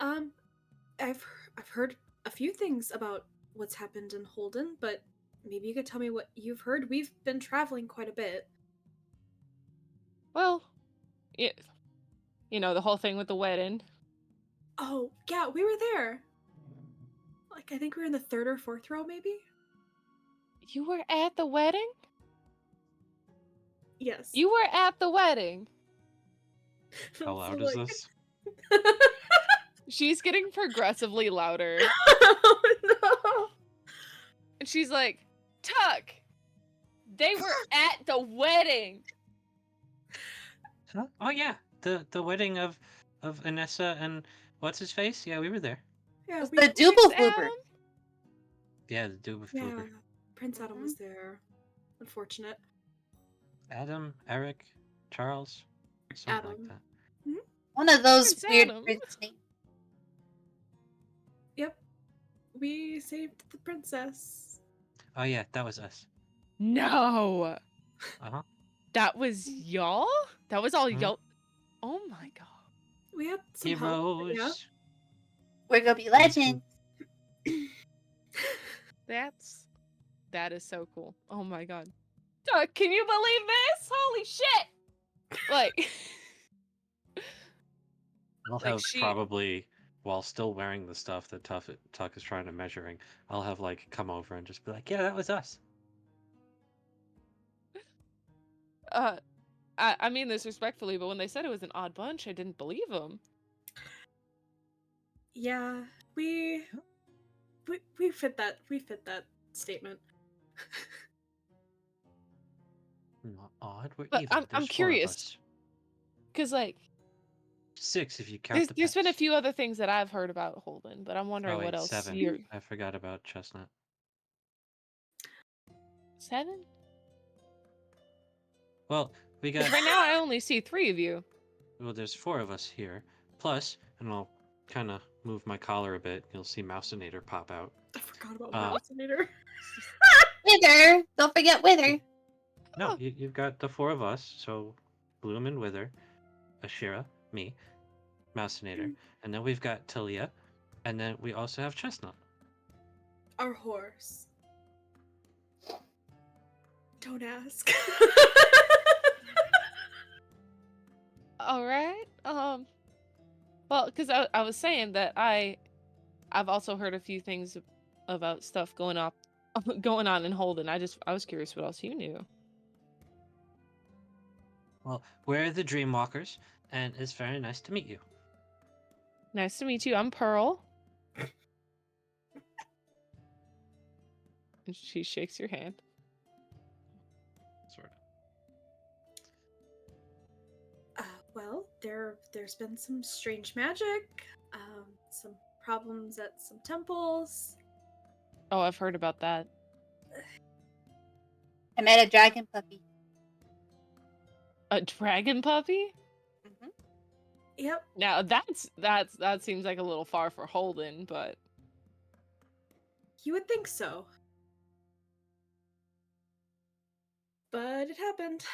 Speaker 3: I've heard a few things about what's happened in Holden, but maybe you could tell me what you've heard. We've been traveling quite a bit.
Speaker 2: Well, it, the whole thing with the wedding.
Speaker 3: Oh, yeah, we were there. Like, I think we were in the 3rd or 4th row, maybe?
Speaker 2: You were at the wedding?
Speaker 3: Yes.
Speaker 2: You were at the wedding.
Speaker 4: How loud is this?
Speaker 2: She's getting progressively louder.
Speaker 3: Oh, no.
Speaker 2: And she's like, Tuck, they were at the wedding.
Speaker 4: Huh? Oh yeah, the wedding of Anessa and what's his face? Yeah, we were there.
Speaker 3: Yeah,
Speaker 1: The Double
Speaker 2: Adam?
Speaker 1: Flooper.
Speaker 4: Yeah, the dude with
Speaker 3: Yeah,
Speaker 4: Flooper.
Speaker 3: Prince Adam was there. Unfortunate.
Speaker 4: Adam, Eric, Charles, something like
Speaker 3: Adam.
Speaker 4: that.
Speaker 1: One of those
Speaker 2: Prince
Speaker 1: weird
Speaker 2: Adam.
Speaker 1: prince names.
Speaker 3: Yep. We saved the princess.
Speaker 4: Oh yeah, that was us.
Speaker 2: No.
Speaker 4: Uh-huh.
Speaker 2: That was y'all? That was all
Speaker 4: Mhm.
Speaker 2: y'all? Oh my god.
Speaker 3: We had some help.
Speaker 4: Heroes.
Speaker 3: Yeah.
Speaker 1: We're gonna be legends.
Speaker 2: That is so cool. Oh my god. Tuck, can you believe this? Holy shit! Like,
Speaker 4: I'll
Speaker 2: Like,
Speaker 4: have
Speaker 2: she-
Speaker 4: probably, while still wearing the stuff that Tuck is trying to measuring, I'll have like come over and just be like, yeah, that was us.
Speaker 2: I mean this respectfully, but when they said it was an odd bunch, I didn't believe them.
Speaker 3: Yeah, we fit that statement.
Speaker 4: Not odd. We're
Speaker 2: But
Speaker 4: even.
Speaker 2: I'm
Speaker 4: There's 4 of
Speaker 2: curious.
Speaker 4: us.
Speaker 2: Cause like
Speaker 4: 6 if you count the
Speaker 2: there's been a
Speaker 4: pets.
Speaker 2: few other things that I've heard about Holden, but I'm wondering
Speaker 4: Oh wait,
Speaker 2: what else
Speaker 4: 7.
Speaker 2: you're
Speaker 4: I forgot about Chestnut.
Speaker 2: 7?
Speaker 4: Well, we
Speaker 2: 'Cause
Speaker 4: got.
Speaker 2: right now I only see 3 of you.
Speaker 4: Well, there's 4 of us here. Plus, and I'll kind of move my collar a bit. You'll see Mousinator pop out.
Speaker 3: I forgot about
Speaker 4: Uh,
Speaker 3: Mousinator.
Speaker 1: Wither. Don't forget Wither.
Speaker 4: No,
Speaker 2: Oh.
Speaker 4: you've got the 4 of us. So, Bloom and Wither, Ashira, me, Mousinator, and then we've got Talia, and then we also have Chestnut.
Speaker 3: Our horse. Don't ask.
Speaker 2: All right. Well, because I was saying that I've also heard a few things about stuff going on in Holden. I was curious what else you knew.
Speaker 4: Well, we're the Dreamwalkers, and it's very nice to meet you.
Speaker 2: Nice to meet you. I'm Pearl. And she shakes your hand.
Speaker 4: Sort of.
Speaker 3: Well, there's been some strange magic, some problems at some temples.
Speaker 2: Oh, I've heard about that.
Speaker 1: I met a dragon puppy.
Speaker 2: A dragon puppy?
Speaker 1: Hmm.
Speaker 3: Yep.
Speaker 2: Now that seems like a little far for Holden, but
Speaker 3: You would think so. But it happened.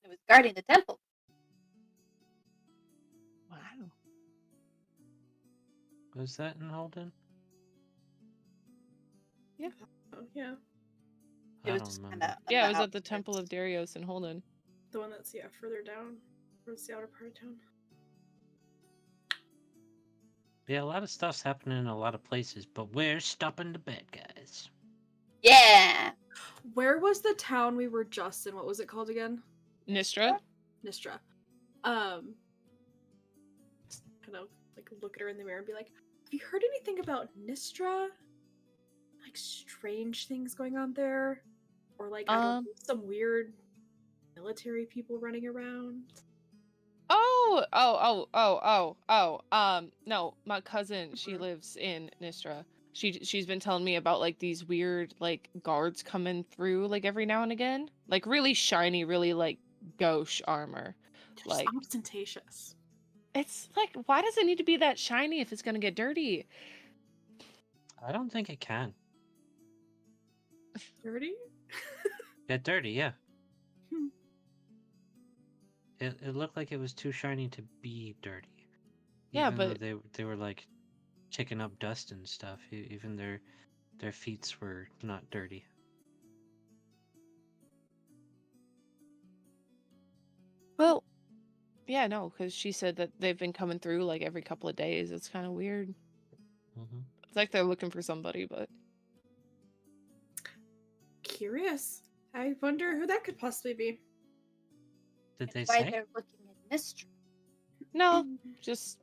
Speaker 1: It was guarding the temple.
Speaker 2: wow.
Speaker 4: Was that in Holden?
Speaker 3: Oh, yeah.
Speaker 1: It
Speaker 4: I
Speaker 1: was
Speaker 4: don't
Speaker 1: just
Speaker 4: remember.
Speaker 1: kind of.
Speaker 2: Yeah, it was at the Temple of Darius in Holden.
Speaker 3: The one that's, further down. Towards the outer part of town.
Speaker 4: Yeah, a lot of stuff's happening in a lot of places, but we're stopping the bad guys.
Speaker 1: Yeah.
Speaker 3: Where was the town we were just in? What was it called again?
Speaker 2: Nistra?
Speaker 3: Nistra. Just kind of like look at her in the mirror and be like, have you heard anything about Nistra? Like strange things going on there? Or like, I don't know, some weird military people running around?
Speaker 2: No, my cousin, she lives in Nistra. She's been telling me about like these weird like guards coming through like every now and again. Like really shiny, really like gauche armor.
Speaker 3: They're
Speaker 2: Like
Speaker 3: just ostentatious.
Speaker 2: it's like why does it need to be that shiny if it's gonna get dirty?
Speaker 4: I don't think it can.
Speaker 3: Dirty?
Speaker 4: Get dirty, yeah.
Speaker 3: Hmm.
Speaker 4: It looked like it was too shiny to be dirty.
Speaker 2: Yeah,
Speaker 4: Even though
Speaker 2: but
Speaker 4: they were like kicking up dust and stuff, even their feet were not dirty.
Speaker 2: well, yeah, no, because she said that they've been coming through like every couple of days. It's kind of weird.
Speaker 4: Mm-hmm.
Speaker 2: It's like they're looking for somebody, but
Speaker 3: Curious. I wonder who that could possibly be.
Speaker 4: Did they
Speaker 1: Why
Speaker 4: say?
Speaker 1: they're looking at Mistra.
Speaker 2: no, just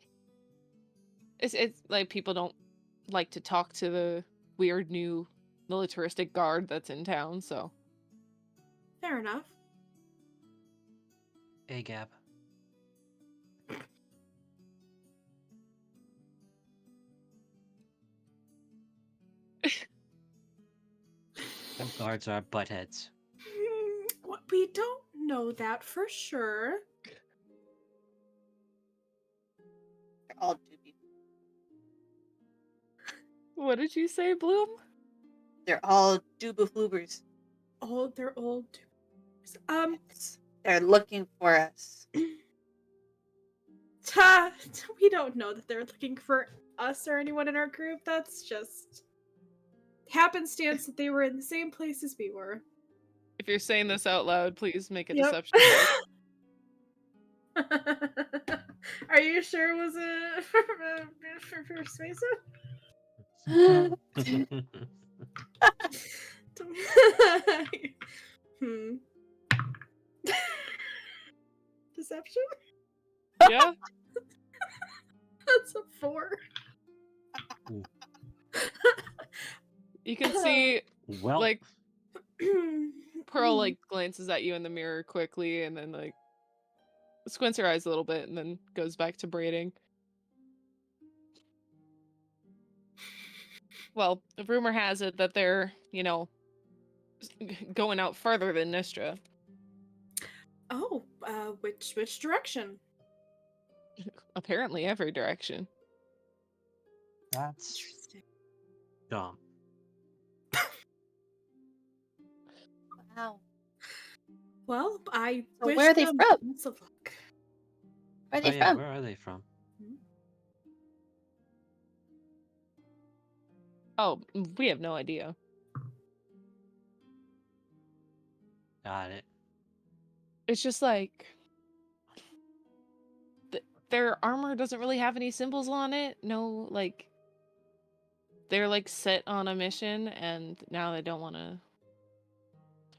Speaker 2: it's like people don't like to talk to the weird new militaristic guard that's in town, so
Speaker 3: Fair enough.
Speaker 4: Hey, Gab. Them guards are buttheads.
Speaker 3: What, we don't know that for sure.
Speaker 1: They're all doobie.
Speaker 2: what did you say, Bloom?
Speaker 1: They're all doobafloobers.
Speaker 3: Oh, they're old.
Speaker 1: Yes. They're looking for us.
Speaker 3: We don't know that they're looking for us or anyone in our group. That's just happenstance that they were in the same place as we were.
Speaker 2: If you're saying this out loud, please make a
Speaker 3: Yep.
Speaker 2: deception check.
Speaker 3: Are you sure it was for persuasive? Deception?
Speaker 2: Yeah?
Speaker 3: That's a 4.
Speaker 2: You can see
Speaker 4: Well,
Speaker 2: like Pearl like glances at you in the mirror quickly and then like squints her eyes a little bit and then goes back to braiding. Well, the rumor has it that they're, going out further than Nistra.
Speaker 3: Oh, which direction?
Speaker 2: Apparently every direction.
Speaker 4: that's
Speaker 3: Interesting.
Speaker 4: dumb.
Speaker 1: Wow.
Speaker 3: Well, I
Speaker 1: So
Speaker 3: wish
Speaker 1: where are they
Speaker 3: them
Speaker 1: from?
Speaker 3: lots of luck.
Speaker 1: Where are
Speaker 4: Oh
Speaker 1: they
Speaker 4: yeah,
Speaker 1: from?
Speaker 4: where are they from?
Speaker 2: Oh, we have no idea.
Speaker 4: Got it.
Speaker 2: It's just like their armor doesn't really have any symbols on it. No, like they're like set on a mission and now they don't want to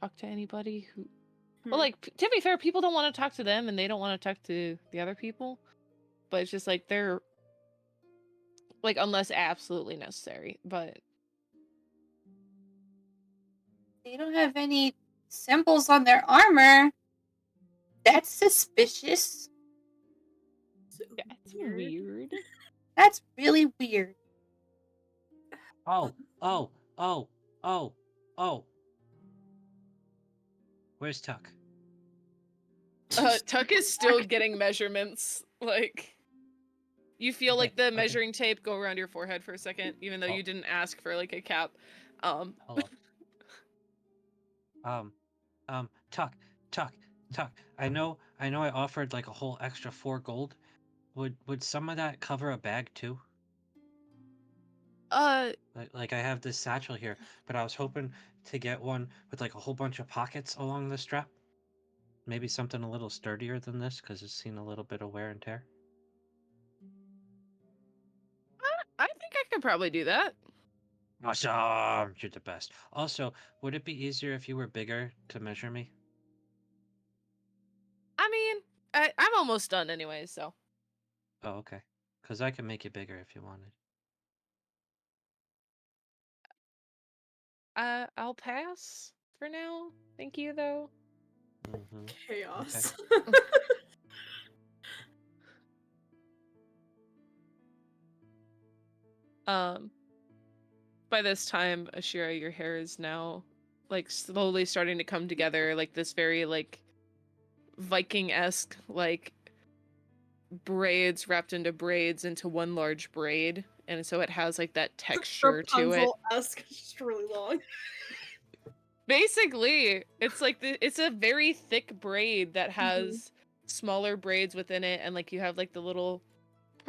Speaker 2: talk to anybody who well, like to be fair, people don't want to talk to them and they don't want to talk to the other people. But it's just like they're like unless absolutely necessary, but
Speaker 1: They don't have any symbols on their armor. That's suspicious.
Speaker 2: that's weird.
Speaker 1: That's really weird.
Speaker 4: Oh. Where's Tuck?
Speaker 2: Tuck is still getting measurements. Like you feel like the
Speaker 4: Okay.
Speaker 2: measuring tape go around your forehead for a second, even though you didn't ask for like a cap.
Speaker 4: Hello. Tuck. I know I offered like a whole extra 4 gold. Would some of that cover a bag too? Like I have this satchel here, but I was hoping to get one with like a whole bunch of pockets along the strap. Maybe something a little sturdier than this, because it's seen a little bit of wear and tear.
Speaker 2: I think I could probably do that.
Speaker 4: Awesome! You're the best. Also, would it be easier if you were bigger to measure me?
Speaker 2: I mean, I'm almost done anyway, so.
Speaker 4: Oh, okay. Because I can make it bigger if you wanted.
Speaker 2: I'll pass for now. Thank you, though.
Speaker 4: Mm-hmm.
Speaker 3: Chaos.
Speaker 2: By this time, Ashira, your hair is now like slowly starting to come together, like this very like Viking-esque like braids wrapped into braids into one large braid, and so it has like that texture to it.
Speaker 3: Rapunzel-esque, just really long.
Speaker 2: Basically, it's like it's a very thick braid that has smaller braids within it, and like you have like the little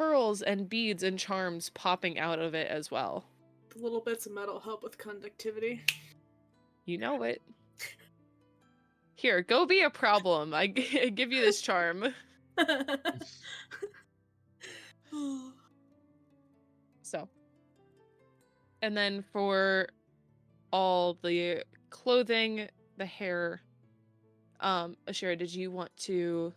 Speaker 2: pearls and beads and charms popping out of it as well.
Speaker 3: The little bits of metal help with conductivity.
Speaker 2: You know it. Here, go be a problem. I give you this charm. So. And then for all the clothing, the hair, Ashira, did you want to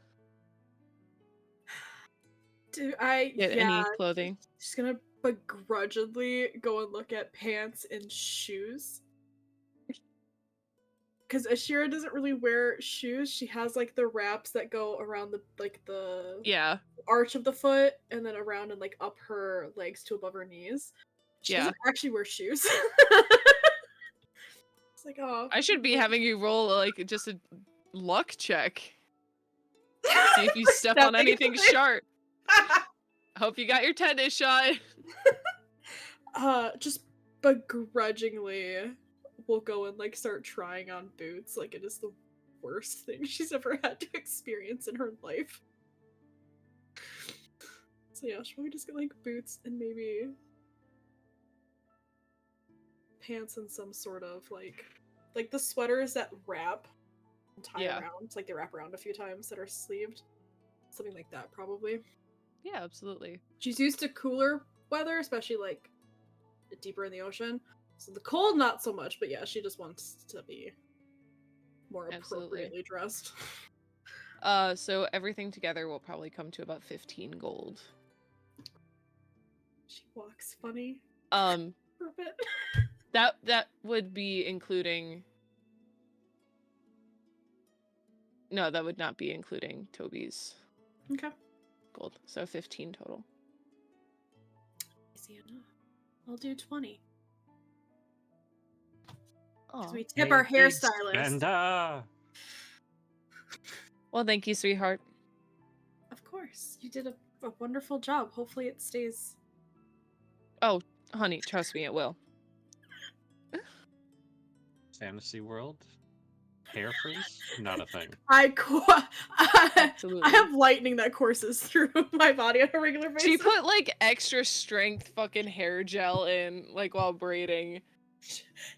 Speaker 3: get
Speaker 2: any clothing?
Speaker 3: Just gonna begrudgingly go and look at pants and shoes. Because Ashira doesn't really wear shoes. She has like the wraps that go around the
Speaker 2: Yeah.
Speaker 3: arch of the foot and then around and like up her legs to above her knees. She doesn't actually wear shoes. It's like, oh.
Speaker 2: I should be having you roll like just a luck check. See if you step on anything sharp. Hope you got your tennis shot.
Speaker 3: Just begrudgingly will go and like start trying on boots. Like, it is the worst thing she's ever had to experience in her life. So yeah, should we just get like boots and maybe pants and some sort of like the sweaters that wrap and tie around, like they wrap around a few times that are sleeved. Something like that, probably.
Speaker 2: Yeah, absolutely.
Speaker 3: She's used to cooler weather, especially like deeper in the ocean. So the cold, not so much, but yeah, she just wants to be more appropriately dressed.
Speaker 2: So everything together will probably come to about 15 gold.
Speaker 3: She walks funny.
Speaker 2: For
Speaker 3: a bit.
Speaker 2: That would be including. No, that would not be including Toby's.
Speaker 3: Okay.
Speaker 2: Gold. So 15 total.
Speaker 3: Easy enough. I'll do 20.
Speaker 2: Oh.
Speaker 3: We tip our hairstylist.
Speaker 4: And
Speaker 2: Well, thank you, sweetheart.
Speaker 3: Of course. You did a wonderful job. Hopefully it stays.
Speaker 2: Oh, honey, trust me, it will.
Speaker 4: Fantasy world? Hair freeze? Not a thing.
Speaker 3: I
Speaker 2: Absolutely.
Speaker 3: have lightning that courses through my body on a regular basis.
Speaker 2: She put like extra strength fucking hair gel in, like while braiding.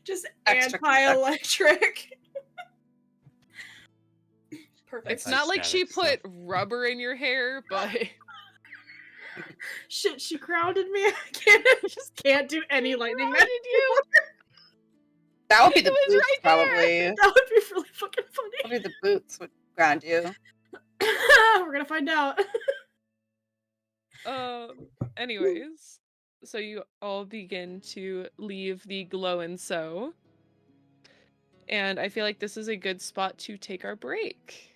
Speaker 3: Just
Speaker 1: Extra
Speaker 3: anti-electric. Perfect.
Speaker 2: It's not like she put rubber in your hair, but
Speaker 3: shit, she grounded me. I just can't do any lightning magic.
Speaker 1: That would be the
Speaker 2: was
Speaker 1: boots,
Speaker 2: right
Speaker 1: probably.
Speaker 3: That would be really fucking funny.
Speaker 1: Probably the boots would ground you.
Speaker 3: We're gonna find out.
Speaker 2: Anyways, so you all begin to leave the glow and sew. And I feel like this is a good spot to take our break.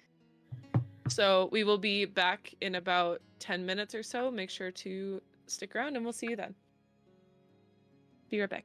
Speaker 2: So we will be back in about 10 minutes or so. Make sure to stick around and we'll see you then. Be right back.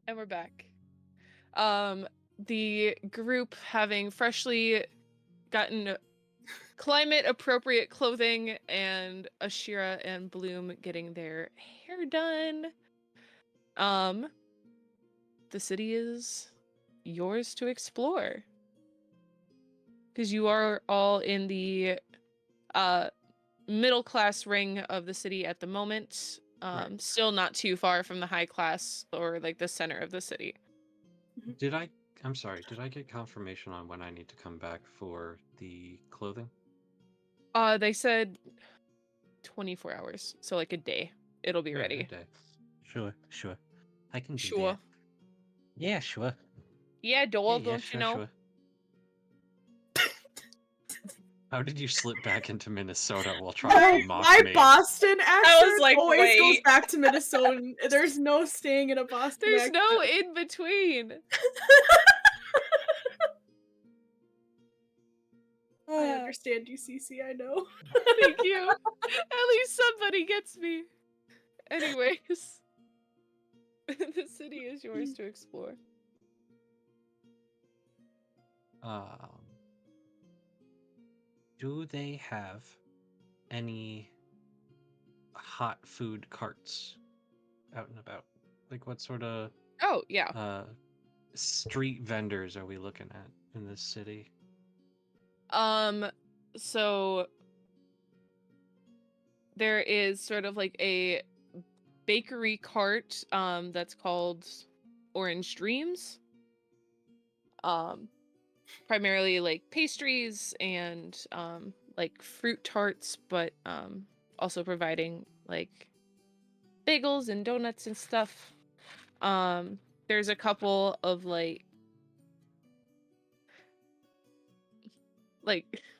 Speaker 2: And we're back. The group having freshly gotten climate-appropriate clothing, and Ashira and Bloom getting their hair done. The city is yours to explore. Because you are all in the middle-class ring of the city at the moment.
Speaker 4: Right.
Speaker 2: Still not too far from the high class or like the center of the city.
Speaker 4: I'm sorry, did I get confirmation on when I need to come back for the clothing?
Speaker 2: They said 24 hours, so like a day. It'll be
Speaker 4: Yeah,
Speaker 2: ready.
Speaker 4: a day. Sure. I can do
Speaker 2: Sure.
Speaker 4: that. Yeah, sure.
Speaker 2: Yeah, doll,
Speaker 4: Yeah,
Speaker 2: don't
Speaker 4: sure,
Speaker 2: you know?
Speaker 4: sure. How did you slip back into Minnesota while trying to mock
Speaker 3: My
Speaker 4: me?
Speaker 3: Boston accent
Speaker 1: like,
Speaker 3: always goes
Speaker 1: wait.
Speaker 3: back to Minnesota. There's no staying in a Boston
Speaker 2: There's
Speaker 3: accent.
Speaker 2: no in between.
Speaker 3: I understand you, Cece, I know.
Speaker 2: Thank you. At least somebody gets me. Anyways, the city is yours to explore.
Speaker 4: Do they have any hot food carts out and about? Like, what sort of
Speaker 2: Oh, yeah.
Speaker 4: street vendors are we looking at in this city?
Speaker 2: So there is sort of like a bakery cart that's called Orange Dreams. Primarily like pastries and like fruit tarts, but also providing like bagels and donuts and stuff. There's a couple of like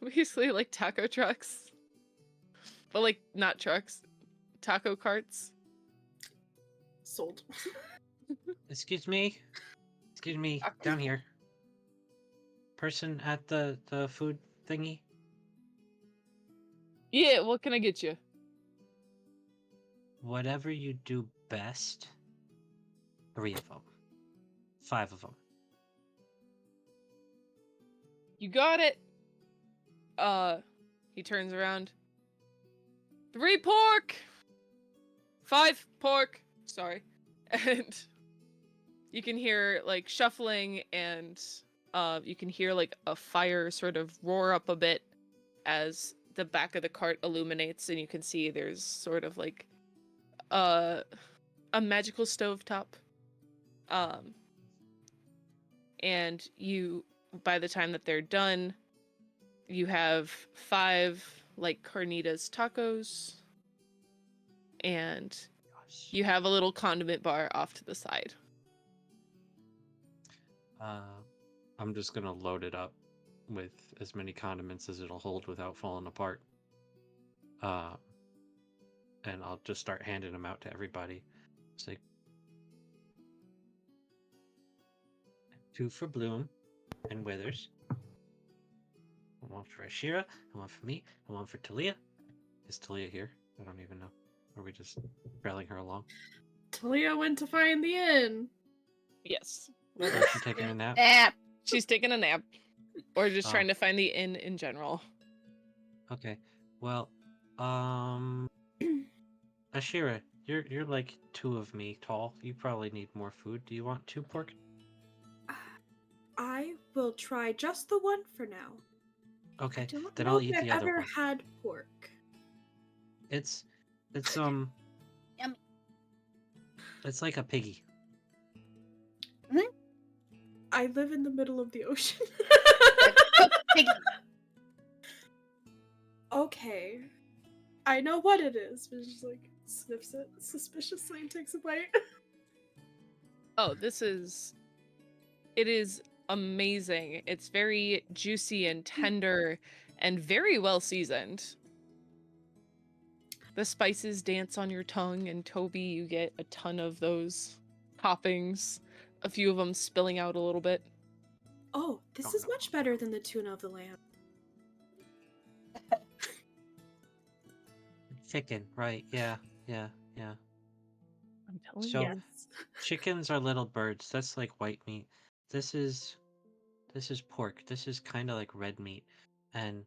Speaker 2: basically like taco trucks, but like not trucks, taco carts.
Speaker 3: Sold.
Speaker 4: Excuse me, down here. Person at the food thingy.
Speaker 2: Yeah, what can I get you?
Speaker 4: Whatever you do best. 3 of them. 5 of them.
Speaker 2: You got it. He turns around. 3 pork. 5 pork. Sorry. And you can hear like shuffling, and you can hear like a fire sort of roar up a bit as the back of the cart illuminates, and you can see there's sort of like a magical stovetop. And you, by the time that they're done, you have 5 like carnitas tacos, and you have a little condiment bar off to the side.
Speaker 4: I'm just gonna load it up with as many condiments as it'll hold without falling apart. And I'll just start handing them out to everybody. It's like 2 for Bloom and Withers. 1 for Ashira, and 1 for me, and 1 for Talia. Is Talia here? I don't even know. Or are we just trailing her along?
Speaker 3: Talia went to find the inn.
Speaker 2: Yes.
Speaker 4: Is she taking a nap?
Speaker 1: Nap.
Speaker 2: She's taking a nap. Or just
Speaker 4: Oh.
Speaker 2: trying to find the inn in general.
Speaker 4: Okay. Well, Ashira, you're like 2 of me tall. You probably need more food. Do you want 2 pork?
Speaker 3: I will try just the 1 for now.
Speaker 4: Okay,
Speaker 3: I don't
Speaker 4: then
Speaker 3: know
Speaker 4: I'll
Speaker 3: if
Speaker 4: eat
Speaker 3: I've
Speaker 4: the other
Speaker 3: ever
Speaker 4: one.
Speaker 3: had pork.
Speaker 4: It's
Speaker 1: Yummy.
Speaker 4: It's like a piggy.
Speaker 3: I live in the middle of the ocean.
Speaker 1: Piggy.
Speaker 3: Okay. I know what it is, but just like sniffs it suspiciously and takes a bite.
Speaker 2: Oh, it is amazing. It's very juicy and tender and very well seasoned. The spices dance on your tongue, and Toby, you get a ton of those toppings, a few of them spilling out a little bit.
Speaker 3: Oh, this is much better than the tuna of the lamb.
Speaker 4: Chicken, right? Yeah.
Speaker 2: I'm telling
Speaker 4: So
Speaker 2: you.
Speaker 4: chickens are little birds. That's like white meat. This is pork. This is kind of like red meat, and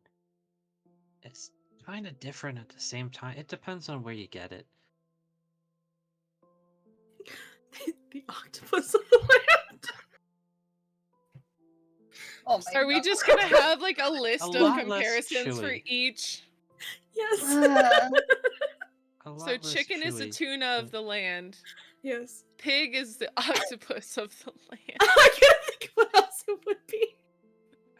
Speaker 4: it's kind of different at the same time. It depends on where you get it.
Speaker 3: The octopus of the land.
Speaker 1: Oh my
Speaker 2: Are we
Speaker 1: god.
Speaker 2: just gonna have like a list of
Speaker 4: lot less
Speaker 2: comparisons for
Speaker 4: chewy.
Speaker 2: each?
Speaker 3: Yes.
Speaker 4: A lot
Speaker 2: So
Speaker 4: less
Speaker 2: chicken is the
Speaker 4: chewy.
Speaker 2: tuna of the land.
Speaker 3: Yes.
Speaker 2: Pig is the octopus of the land.
Speaker 3: I can't think of what else it would be.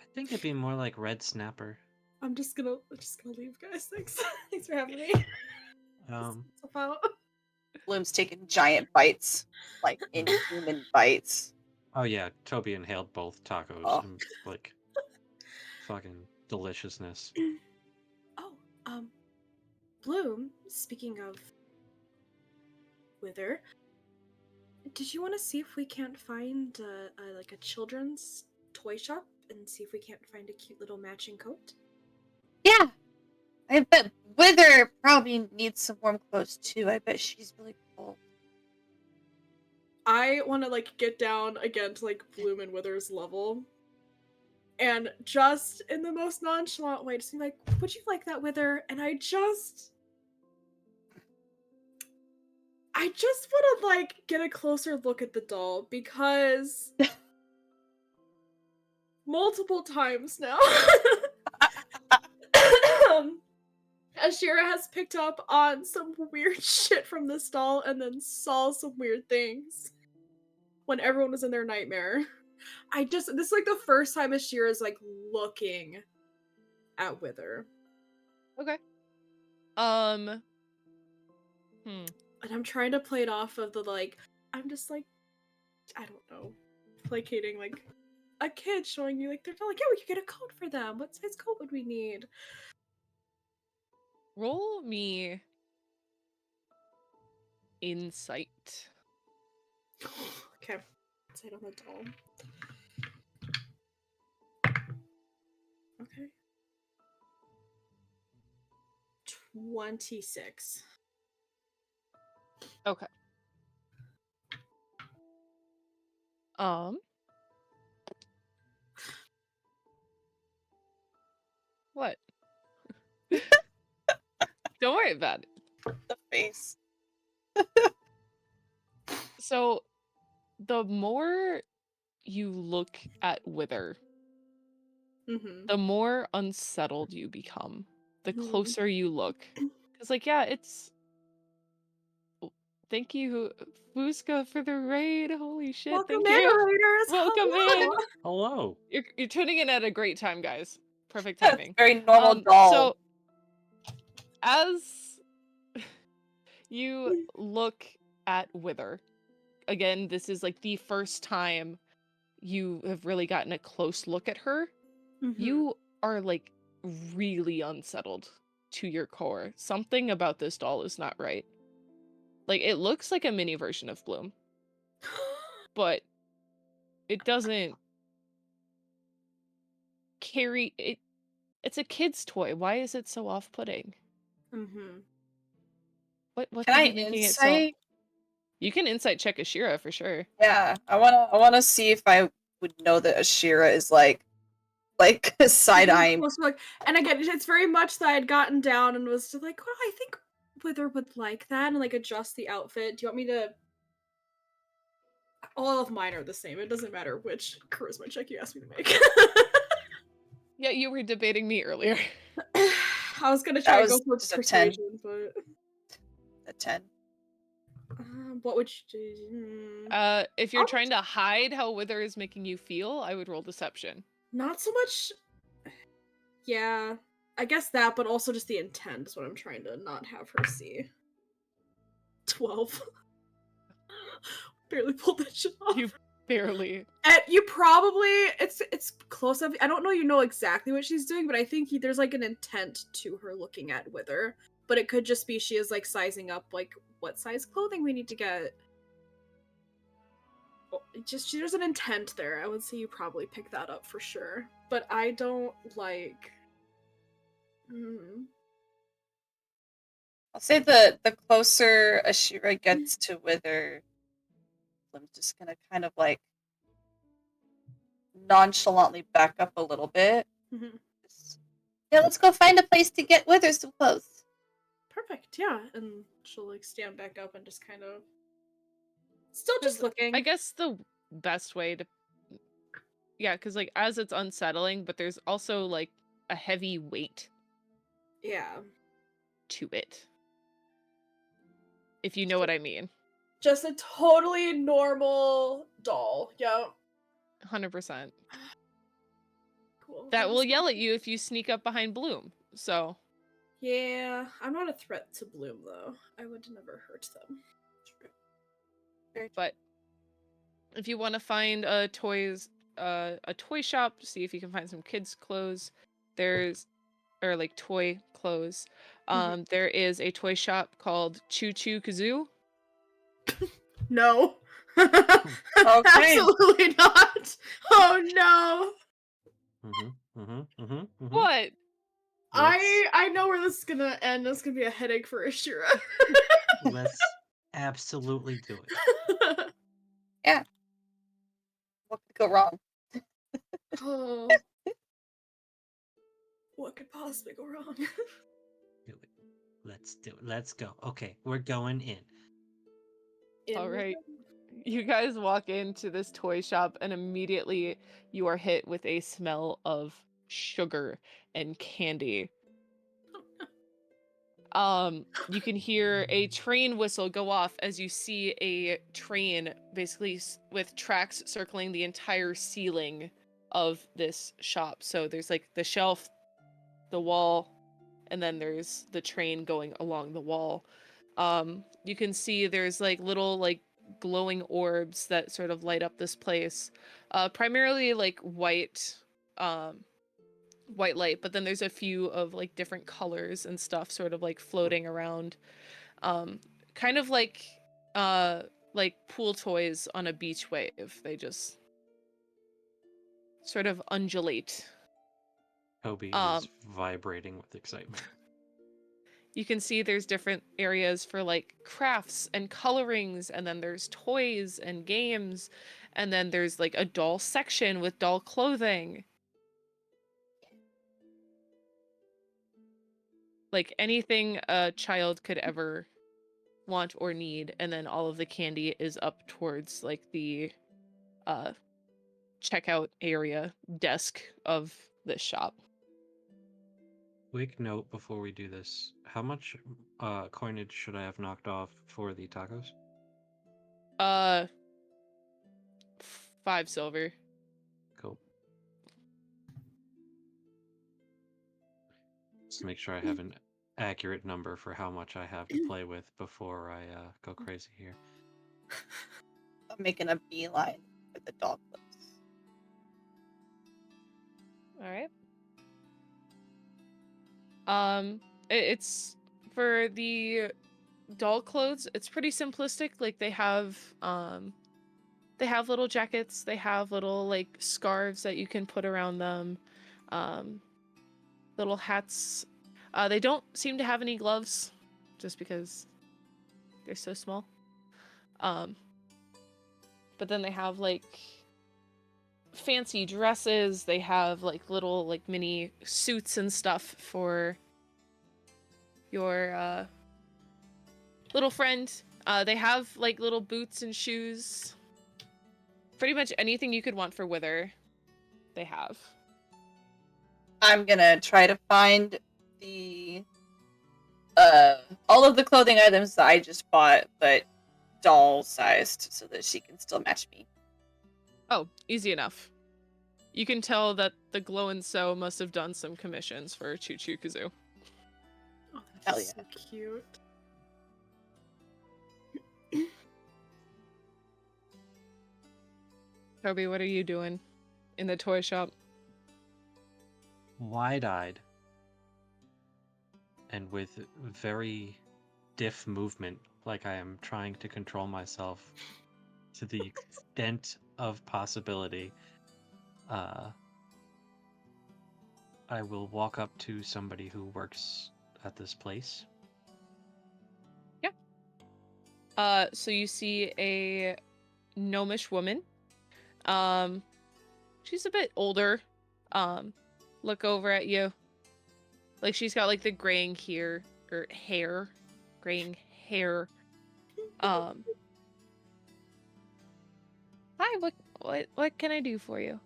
Speaker 4: I think it'd be more like red snapper.
Speaker 3: I'm just gonna leave, guys. Thanks. Thanks for having me. Stuff out.
Speaker 5: Bloom's taking giant bites, like inhuman bites.
Speaker 4: Oh yeah, Toby inhaled both tacos
Speaker 5: Oh.
Speaker 4: and like fucking deliciousness.
Speaker 3: Oh, Bloom, speaking of Wither, did you want to see if we can't find like a children's toy shop and see if we can't find a cute little matching coat?
Speaker 1: Yeah. I bet Wither probably needs some warm clothes too. I bet she's really cold.
Speaker 3: I want to like get down again to like Bloom and Wither's level, and just in the most nonchalant way, just be like, "Would you like that, Wither?" And I just want to like get a closer look at the doll because multiple times now, Ashira has picked up on some weird shit from this doll and then saw some weird things when everyone was in their nightmare. This is like the first time Ashira's like looking at Wither.
Speaker 2: Okay.
Speaker 3: And I'm trying to play it off of the like, I'm just like, I don't know, placating like a kid showing you like, they're like, yeah, we could get a coat for them. What size coat would we need?
Speaker 2: Roll me insight.
Speaker 3: Okay. Insight on the doll. Okay. 26.
Speaker 2: Okay. What? Don't worry about it.
Speaker 5: The face.
Speaker 2: So, the more you look at Wither,
Speaker 3: Mm-hmm.
Speaker 2: the more unsettled you become. The
Speaker 3: Mhm.
Speaker 2: closer you look. Because, like, yeah, it's... Thank you, Fusca, for the raid. Holy shit,
Speaker 3: Welcome
Speaker 2: thank
Speaker 3: in,
Speaker 2: you.
Speaker 3: Raiders!
Speaker 2: Welcome
Speaker 3: Hello!
Speaker 2: in.
Speaker 4: Hello.
Speaker 2: You're tuning in at a great time, guys. Perfect
Speaker 5: That's
Speaker 2: timing.
Speaker 5: very normal doll.
Speaker 2: So, as you look at Wither, again, this is like the first time you have really gotten a close look at her.
Speaker 3: Mhm.
Speaker 2: You are like really unsettled to your core. Something about this doll is not right. Like, it looks like a mini version of Bloom, but it doesn't carry it. It's a kid's toy. Why is it so off-putting?
Speaker 3: Mhm.
Speaker 2: What
Speaker 5: Can
Speaker 2: could
Speaker 5: I
Speaker 2: be making it so?
Speaker 5: insight?
Speaker 2: You can insight check Ashira for sure.
Speaker 5: Yeah, I wanna see if I would know that Ashira is like side eyeing.
Speaker 3: Close look. And again, it's very much that I had gotten down and was just like, well, I think Wither would like that and like adjust the outfit. Do you want me to? All of mine are the same. It doesn't matter which charisma check you asked me to make.
Speaker 2: Yeah, you were debating me earlier.
Speaker 3: I was gonna try to go
Speaker 5: was
Speaker 3: for
Speaker 5: just a 10.
Speaker 3: persuasion, but
Speaker 5: A 10.
Speaker 3: what would you do?
Speaker 2: If you're trying to hide how Wither is making you feel, I would roll deception.
Speaker 3: Not so much. Yeah, I guess that, but also just the intent is what I'm trying to not have her see. 12. Barely pulled that shit off.
Speaker 2: You barely.
Speaker 3: And you probably it's close up. I don't know. You know exactly what she's doing, but I think there's like an intent to her looking at Wither. But it could just be she is like sizing up like what size clothing we need to get. There's an intent there. I would say you probably pick that up for sure. But I don't like.
Speaker 5: I'll say the closer Ashira gets to Wither, I'm just gonna kind of like nonchalantly back up a little bit.
Speaker 3: Mhm.
Speaker 1: Yeah, let's go find a place to get Wither some clothes.
Speaker 3: Perfect, yeah. And she'll like stand back up and just kind of still just looking.
Speaker 2: I guess the best way to, yeah, because like as it's unsettling, but there's also like a heavy weight
Speaker 3: Yeah.
Speaker 2: to it. If you know what I mean.
Speaker 3: Just a totally normal doll. Yep.
Speaker 2: 100%.
Speaker 3: Cool.
Speaker 2: That will yell at you if you sneak up behind Bloom. So,
Speaker 3: Yeah, I'm not a threat to Bloom though. I would never hurt them.
Speaker 5: True. Very true.
Speaker 2: but if you want to find a toy shop, see if you can find some kids' clothes. Or like toy clothes. There is a toy shop called Choo Choo Kazoo.
Speaker 3: No.
Speaker 5: Okay.
Speaker 3: Absolutely not. Oh no.
Speaker 2: What?
Speaker 3: I know where this is gonna end. This is gonna be a headache for Ashira.
Speaker 4: Let's absolutely do it.
Speaker 5: What could go wrong?
Speaker 3: Oh. What could possibly go wrong?
Speaker 4: Do it. Let's do it. Let's go. Okay, we're going in.
Speaker 2: All right. You guys walk into this toy shop and immediately you are hit with a smell of sugar and candy. You can hear a train whistle go off as you see a train basically with tracks circling the entire ceiling of this shop. So there's like the shelf, the wall, and then there's the train going along the wall. You can see there's like little like glowing orbs that sort of light up this place. Primarily like white light, but then there's a few of like different colors and stuff sort of like floating around. Kind of like pool toys on a beach wave. They just sort of undulate.
Speaker 4: Toby is vibrating with excitement.
Speaker 2: You can see there's different areas for like crafts and colorings, and then there's toys and games, and then there's like a doll section with doll clothing. Like anything a child could ever want or need, and then all of the candy is up towards like the checkout area desk of this shop.
Speaker 4: Quick note before we do this. How much coinage should I have knocked off for the tacos?
Speaker 2: 5 silver.
Speaker 4: Cool. Just make sure I have an accurate number for how much I have to play with before I go crazy here.
Speaker 5: I'm making a beeline for the dog clothes.
Speaker 2: All right. It's for the doll clothes. It's pretty simplistic. Like they have little jackets. They have little like scarves that you can put around them. Little hats. They don't seem to have any gloves, just because they're so small. But then they have like fancy dresses. They have like little like mini suits and stuff for your little friend. They have like little boots and shoes. Pretty much anything you could want for Wither, they have.
Speaker 5: I'm gonna try to find the all of the clothing items that I just bought, but doll sized, so that she can still match me.
Speaker 2: Oh, easy enough. You can tell that the Glow and Sew must have done some commissions for Choo Choo Kazoo.
Speaker 3: Oh,
Speaker 5: Hell
Speaker 3: that's
Speaker 5: yeah.
Speaker 3: so cute.
Speaker 2: Toby, what are you doing in the toy shop?
Speaker 4: Wide-eyed and with very stiff movement, like I am trying to control myself to the extent of possibility, I will walk up to somebody who works at this place
Speaker 2: So you see a gnomish woman. She's a bit older. Look over at you. Like she's got like the graying hair. Hi, what can I do for you?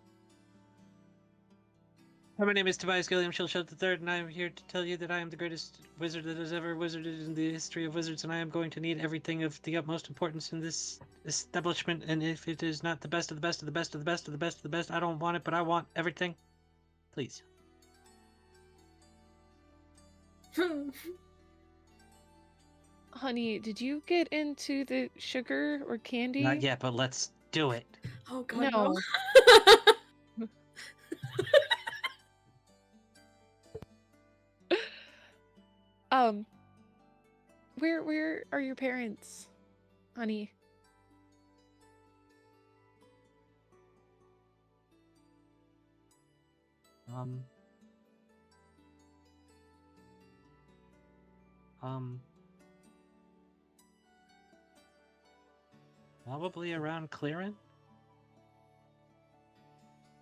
Speaker 4: Hi, my name is Tobias Gilliam Shilshed III, and I am here to tell you that I am the greatest wizard that has ever wizarded in the history of wizards, and I am going to need everything of the utmost importance in this establishment, and if it is not the best of the best of the best of the best of the best of the best, I don't want it, but I want everything. Please.
Speaker 2: Honey, did you get into the sugar or candy?
Speaker 4: Not yet, but let's do it.
Speaker 3: Oh god,
Speaker 2: No. Where are your parents, honey?
Speaker 4: Probably around clearing.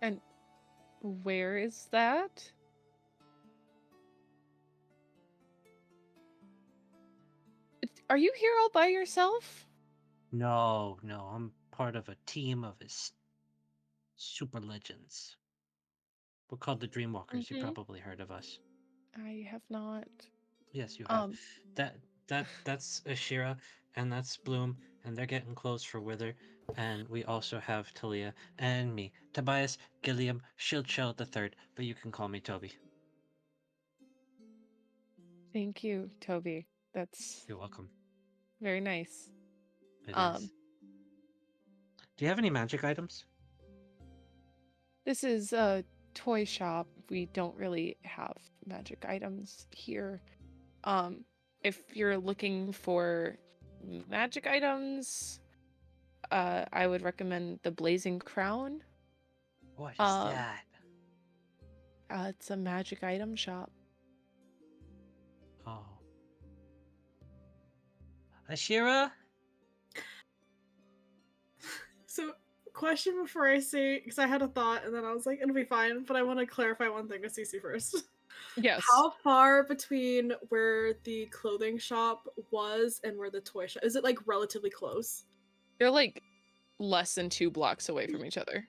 Speaker 2: And where is that? Are you here all by yourself?
Speaker 4: No, I'm part of a team of his super legends. We're called the Dreamwalkers. You probably heard of us.
Speaker 2: I have not.
Speaker 4: Yes, you have. That's Ashira, and that's Bloom, and they're getting clothes for Wither, and we also have Talia and me, Tobias Gilliam Shildshell III, but you can call me Toby.
Speaker 2: Thank you, Toby. That's
Speaker 4: You're welcome.
Speaker 2: very nice.
Speaker 4: It is. Do you have any magic items?
Speaker 2: This is a toy shop. We don't really have magic items here. If you're looking for magic items, I would recommend the Blazing Crown.
Speaker 4: What is that?
Speaker 2: It's a magic item shop.
Speaker 4: Oh. Ashira?
Speaker 3: So, question before I say, because I had a thought and then I was like, it'll be fine, but I want to clarify one thing with Cece first.
Speaker 2: Yes.
Speaker 3: How far between where the clothing shop was and where the toy shop is? It like relatively close?
Speaker 2: They're like less than 2 blocks away from each other.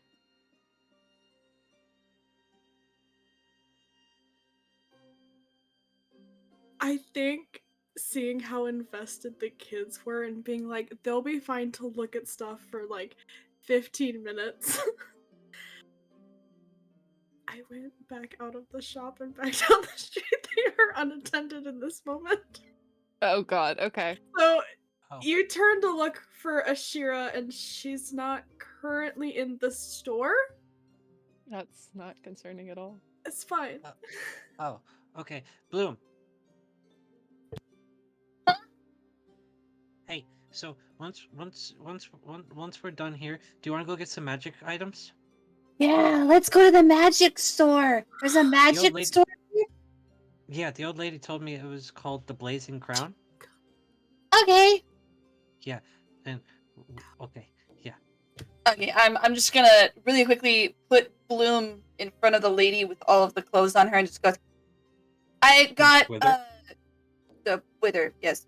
Speaker 3: I think seeing how invested the kids were and being like, they'll be fine to look at stuff for like 15 minutes. I went back out of the shop and back down the street. They are unattended in this moment.
Speaker 2: Oh god, okay.
Speaker 3: So you turn to look for Ashira and she's not currently in the store?
Speaker 2: That's not concerning at all.
Speaker 3: It's fine.
Speaker 4: Oh, okay. Bloom. Hey, so once we're done here, do you want to go get some magic items?
Speaker 1: Yeah, let's go to the magic store. There's a magic store here?
Speaker 4: Yeah, the old lady told me it was called the Blazing Crown.
Speaker 1: Okay.
Speaker 4: Yeah, and okay, yeah.
Speaker 5: Okay, I'm just gonna really quickly put Bloom in front of the lady with all of the clothes on her and just go. I got
Speaker 4: Wither?
Speaker 5: The Wither, yes.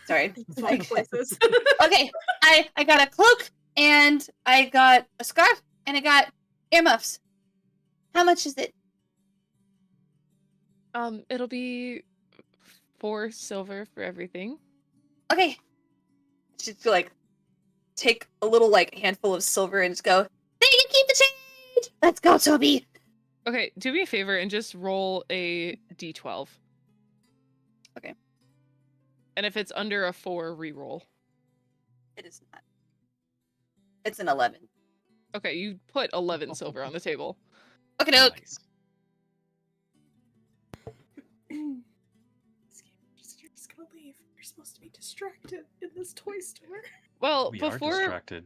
Speaker 5: Sorry.
Speaker 3: Like places.
Speaker 5: Okay, I got a cloak and I got a scarf and I got earmuffs. How much is it?
Speaker 2: It'll be 4 silver for everything.
Speaker 5: Okay. Just like take a little like handful of silver and just go, there you keep the change! Let's go, Toby!
Speaker 2: Okay, do me a favor and just roll a d12.
Speaker 5: Okay.
Speaker 2: And if it's under a 4, re-roll.
Speaker 5: It is not. It's an 11.
Speaker 2: Okay, you put 11 silver on the table.
Speaker 5: Okay, no.
Speaker 4: Nice.
Speaker 3: You're just gonna leave. You're supposed to be distracted in this toy store.
Speaker 2: Well,
Speaker 6: We are distracted.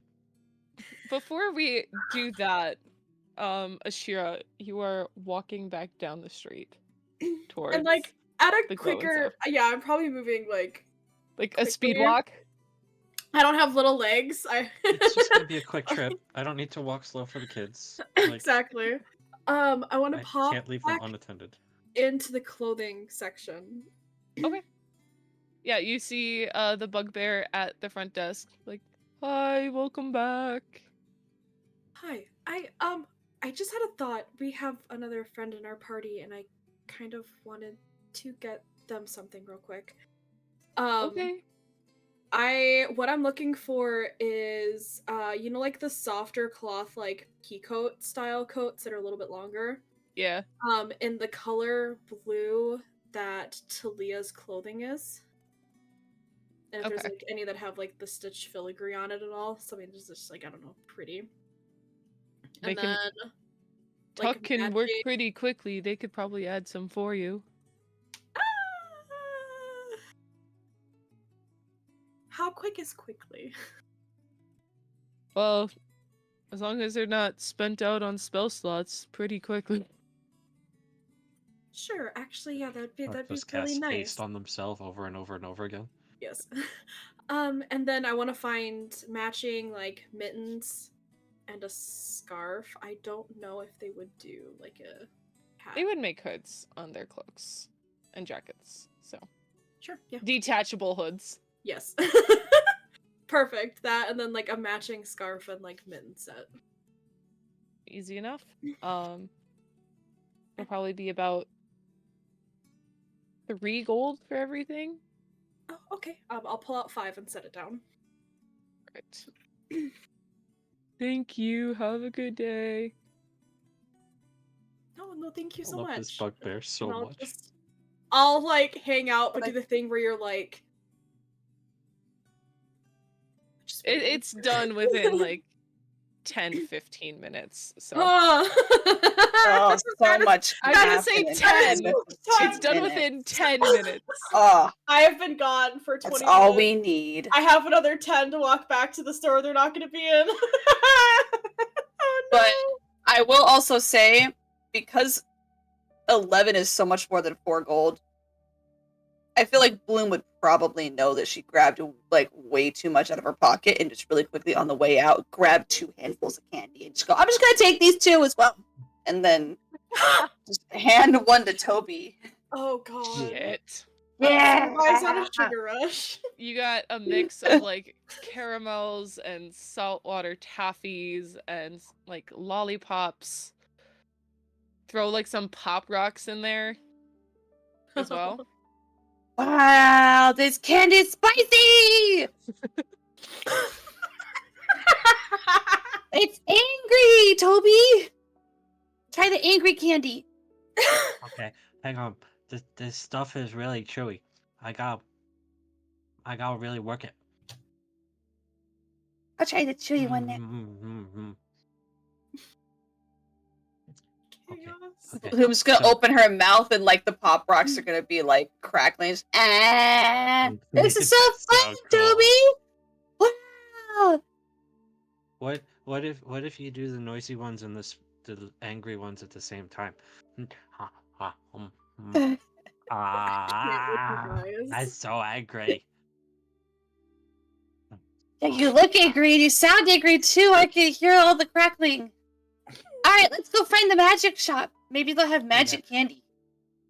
Speaker 2: before we do that, Ashira, you are walking back down the street towards
Speaker 3: And like at a
Speaker 2: the glow and
Speaker 3: quicker,
Speaker 2: stuff.
Speaker 3: yeah, I'm probably moving like
Speaker 2: a speed
Speaker 3: quickly.
Speaker 2: walk.
Speaker 3: I don't have little legs.
Speaker 4: It's just gonna be a quick trip. I don't need to walk slow for the kids. Like,
Speaker 3: Exactly. I want to
Speaker 4: I
Speaker 3: pop
Speaker 4: can't leave them
Speaker 3: back
Speaker 4: unattended.
Speaker 3: into the clothing section.
Speaker 2: Okay. Yeah, you see the bugbear at the front desk. Like, hi, welcome back.
Speaker 3: Hi. I just had a thought. We have another friend in our party, and I kind of wanted to get them something real quick.
Speaker 2: Okay.
Speaker 3: What I'm looking for is like the softer cloth like key coat style coats that are a little bit longer.
Speaker 2: Yeah.
Speaker 3: In the color blue that Talia's clothing is. And if there's
Speaker 2: Okay.
Speaker 3: like any that have like the stitch filigree on it at all, something that's just like, I don't know, pretty.
Speaker 2: They
Speaker 3: And
Speaker 2: can
Speaker 3: then
Speaker 2: Tuck can work
Speaker 3: matching-
Speaker 2: pretty quickly. They could probably add some for you.
Speaker 3: How quick is quickly?
Speaker 2: Well, as long as they're not spent out on spell slots pretty quickly.
Speaker 3: Sure, actually, yeah, that'd be
Speaker 4: Just
Speaker 3: really
Speaker 4: cast
Speaker 3: nice.
Speaker 4: haste on themselves over and over and over again.
Speaker 3: Yes. And then I want to find matching like mittens and a scarf. I don't know if they would do like a hat.
Speaker 2: They would make hoods on their cloaks and jackets. So,
Speaker 3: Sure, yeah.
Speaker 2: detachable hoods.
Speaker 3: Yes. Perfect. That and then like a matching scarf and like mitten set.
Speaker 2: Easy enough. It'll probably be about 3 gold for everything.
Speaker 3: Oh, okay. I'll pull out 5 and set it down.
Speaker 2: Right. Thank you. Have a good day.
Speaker 3: No, thank you
Speaker 4: I
Speaker 3: so
Speaker 4: love
Speaker 3: much.
Speaker 4: this bugbear so
Speaker 3: And
Speaker 4: much.
Speaker 3: I'll like hang out, but do the thing where you're like. Just waiting.
Speaker 2: It's done within like 10-15 minutes. So
Speaker 5: Oh, so much.
Speaker 2: I'm gonna say
Speaker 5: happening.
Speaker 2: 10.
Speaker 3: It's
Speaker 2: done within 10 minutes.
Speaker 5: Oh,
Speaker 3: I have been gone for 20
Speaker 5: that's all
Speaker 3: minutes.
Speaker 5: we need.
Speaker 3: I have another 10 to walk back to the store they're not going to be in. Oh, no.
Speaker 5: But I will also say, because 11 is so much more than 4 gold, I feel like Bloom would probably know that she grabbed like way too much out of her pocket and just really quickly on the way out grabbed 2 handfuls of candy and just go, I'm just gonna take these 2 as well. And then just hand one to Toby.
Speaker 3: Oh, God.
Speaker 2: Shit.
Speaker 5: Yeah.
Speaker 3: Why is that a sugar rush?
Speaker 2: You got a mix of like caramels and saltwater taffies and like lollipops. Throw like some pop rocks in there as well.
Speaker 5: Wow, this candy's spicy! It's angry, Toby! Try the angry candy.
Speaker 4: Okay, hang on. This stuff is really chewy. I gotta really work it.
Speaker 5: I'll try the chewy one next.
Speaker 4: Okay.
Speaker 3: Chaos.
Speaker 4: Okay.
Speaker 5: Bloom's gonna
Speaker 4: So-
Speaker 5: open her mouth and like the pop rocks are gonna be like crackling. Just, this is so
Speaker 4: That's so
Speaker 5: fun,
Speaker 4: cool.
Speaker 5: Toby! Wow!
Speaker 4: What if you do the noisy ones and the angry ones at the same time? That's so angry.
Speaker 5: Yeah, you look angry and you sound angry too. I can hear all the crackling. Alright, let's go find the magic shop. Maybe they'll have magic candy.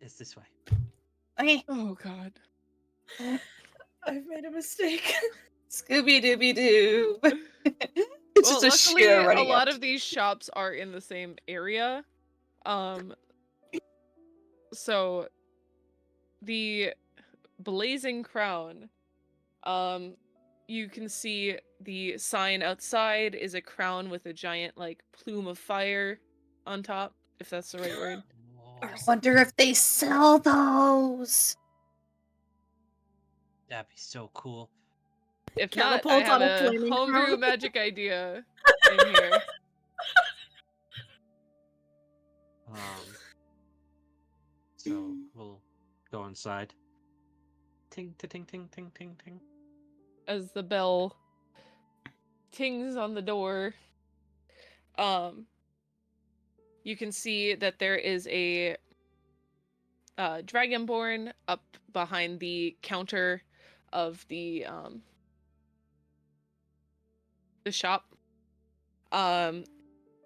Speaker 4: It's this way.
Speaker 5: Okay.
Speaker 2: Oh god.
Speaker 3: I've made a mistake.
Speaker 5: Scooby Dooby Doo. It's
Speaker 2: Well,
Speaker 5: just a
Speaker 2: luckily,
Speaker 5: sheer
Speaker 2: a
Speaker 5: running
Speaker 2: lot
Speaker 5: up.
Speaker 2: of these shops are in the same area. So the Blazing Crown, you can see the sign outside is a crown with a giant like plume of fire on top, if that's the right word.
Speaker 5: I wonder if they sell those.
Speaker 4: That'd be so cool.
Speaker 2: If not, I
Speaker 3: Catapult
Speaker 2: have
Speaker 3: on a
Speaker 2: a
Speaker 3: flaming
Speaker 2: homebrew
Speaker 3: crown.
Speaker 2: magic idea in here.
Speaker 4: So we'll go inside. Ting ting ting ting ting ting.
Speaker 2: As the bell tings on the door, you can see that there is a dragonborn up behind the counter of the the shop.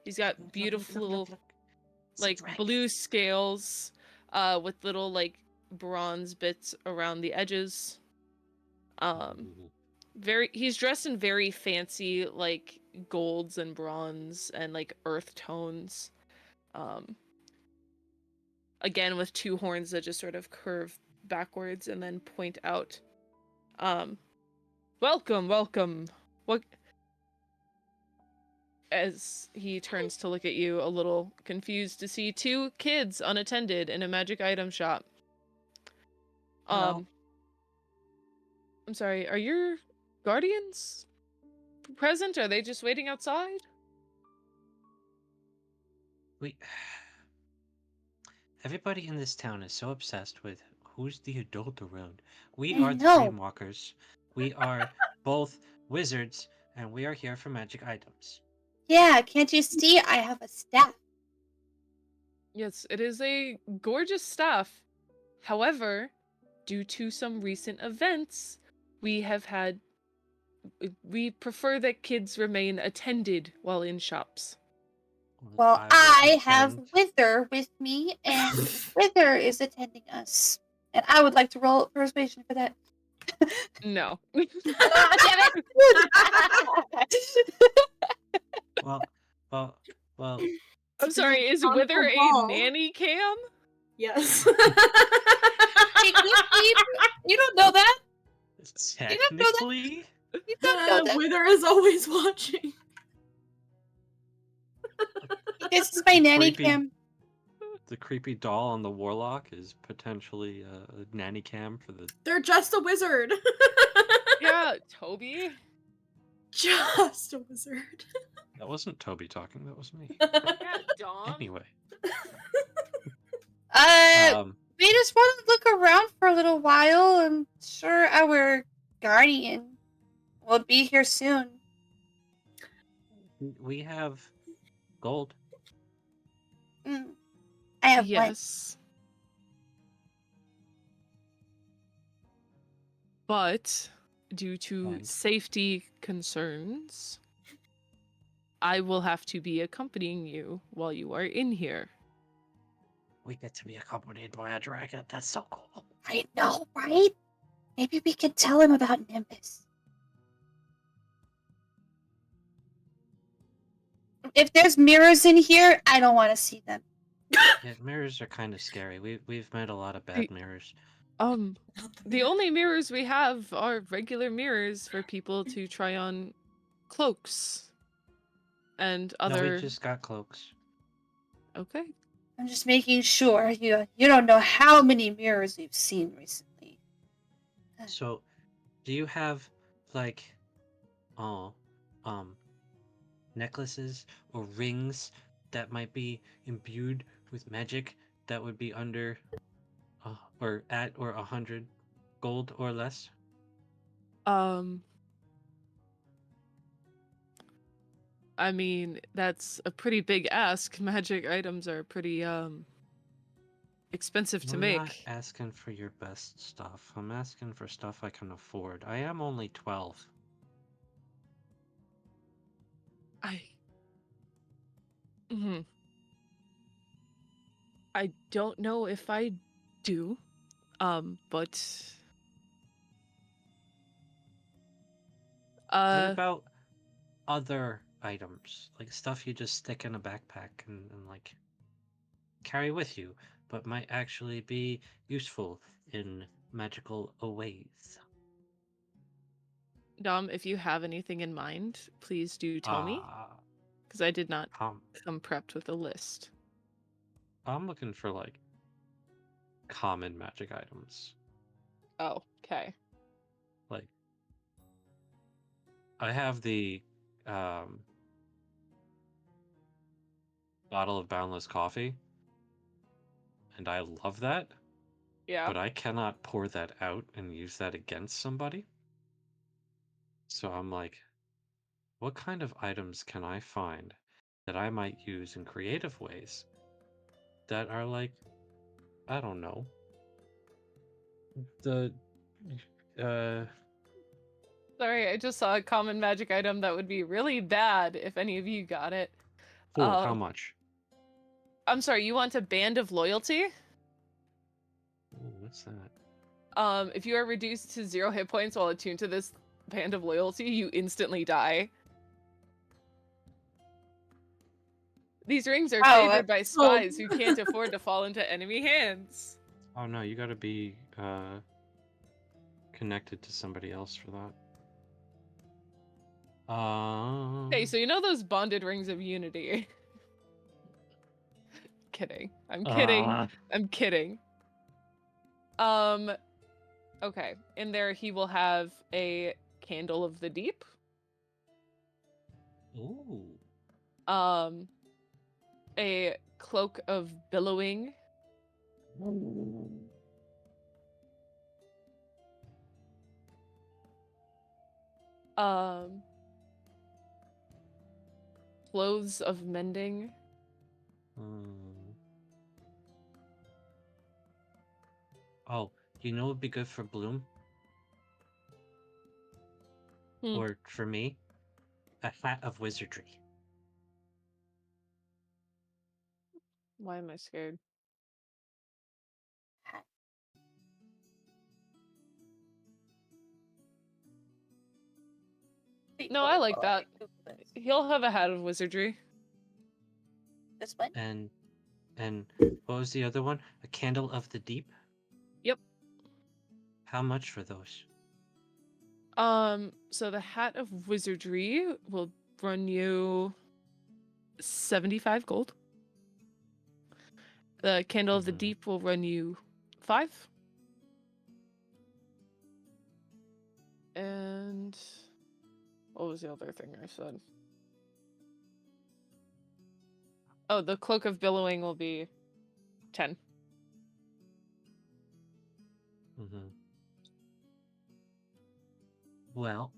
Speaker 2: He's got beautiful like blue scales with little like bronze bits around the edges. He's dressed in very fancy like golds and bronze and like earth tones. Again with two horns that just sort of curve backwards and then point out. Welcome. What? As he turns to look at you, a little confused to see two kids unattended in a magic item shop.
Speaker 5: Hello.
Speaker 2: I'm sorry, are your guardians present? Are they just waiting outside?
Speaker 4: Everybody in this town is so obsessed with who's the adult around. We
Speaker 1: I
Speaker 4: are the
Speaker 1: know.
Speaker 4: Dreamwalkers. We are both wizards, and we are here for magic items.
Speaker 1: Yeah, can't you see? I have a staff.
Speaker 2: Yes, it is a gorgeous staff. However, due to some recent events, we prefer that kids remain attended while in shops.
Speaker 1: Well,
Speaker 4: will
Speaker 1: I have
Speaker 4: attend.
Speaker 1: Wither with me, and Wither is attending us. And I would like to roll persuasion for that.
Speaker 2: No.
Speaker 1: Ah, damn
Speaker 4: Well.
Speaker 2: I'm sorry, is
Speaker 3: On
Speaker 2: Wither
Speaker 3: the
Speaker 2: a
Speaker 3: ball.
Speaker 2: nanny cam?
Speaker 3: Yes.
Speaker 1: You don't know that?
Speaker 4: Technically,
Speaker 1: You don't know that.
Speaker 3: Wither is always watching.
Speaker 1: This is my nanny
Speaker 4: Creepy.
Speaker 1: cam.
Speaker 4: the creepy doll on the warlock is potentially a nanny cam for the.
Speaker 3: They're just a wizard.
Speaker 2: Yeah, Toby.
Speaker 3: Just a wizard.
Speaker 4: That wasn't Toby talking. That was me.
Speaker 2: Yeah, Dom.
Speaker 4: Anyway.
Speaker 1: We just want to look around for a little while. I'm sure our guardian will be here soon.
Speaker 4: We have gold.
Speaker 1: I have one.
Speaker 2: Yes. But due to safety concerns, I will have to be accompanying you while you are in here.
Speaker 4: We get to be accompanied by a dragon. That's so cool.
Speaker 1: I know, right? Maybe we could tell him about Nimbus. If there's mirrors in here, I don't want to see them.
Speaker 4: Yeah, mirrors are kind of scary. We've met a lot of bad mirrors.
Speaker 2: The only mirrors we have are regular mirrors for people to try on cloaks and other.
Speaker 4: No, we just got cloaks.
Speaker 2: Okay.
Speaker 1: I'm just making sure you don't know how many mirrors we've seen recently.
Speaker 4: So, do you have like, necklaces or rings that might be imbued with magic that would be under, or at or 100 gold or less?
Speaker 2: I mean, that's a pretty big ask. Magic items are pretty expensive to make.
Speaker 4: I'm not asking for your best stuff. I'm asking for stuff I can afford. I am only 12.
Speaker 2: I don't know if I do, but
Speaker 4: What about other items, like stuff you just stick in a backpack and like carry with you, but might actually be useful in magical ways?
Speaker 2: Dom, if you have anything in mind, please do tell me, because I did not come prepped with a list.
Speaker 4: I'm looking for like common magic items.
Speaker 2: Oh, okay.
Speaker 4: Like, I have the bottle of boundless coffee, and I love that.
Speaker 2: Yeah.
Speaker 4: But I cannot pour that out and use that against somebody. So I'm like, what kind of items can I find that I might use in creative ways that are like, I don't know, the
Speaker 2: Sorry, I just saw a common magic item that would be really bad if any of you got it.
Speaker 4: Cool. How much?
Speaker 2: I'm sorry, you want a Band of Loyalty?
Speaker 4: Ooh, what's that?
Speaker 2: If you are reduced to 0 hit points while attuned to this Band of Loyalty, you instantly die. These rings are favored by spies who can't afford to fall into enemy hands.
Speaker 4: Oh no, you gotta be connected to somebody else for that.
Speaker 2: Hey, so you know those bonded rings of unity? Kidding. I'm kidding. I'm kidding. Okay. In there he will have a Candle of the Deep.
Speaker 4: Ooh.
Speaker 2: A Cloak of Billowing. Clothes of Mending.
Speaker 4: Oh, you know what would be good for Bloom? Or for me? A Hat of Wizardry.
Speaker 2: Why am I scared? No, I like that. He'll have a Hat of Wizardry.
Speaker 5: This one?
Speaker 4: And what was the other one? A Candle of the Deep?
Speaker 2: Yep.
Speaker 4: How much for those?
Speaker 2: So the Hat of Wizardry will run you 75 gold. The Candle of the Deep will run you 5. And what was the other thing I said? Oh, the Cloak of Billowing will be 10.
Speaker 4: Well.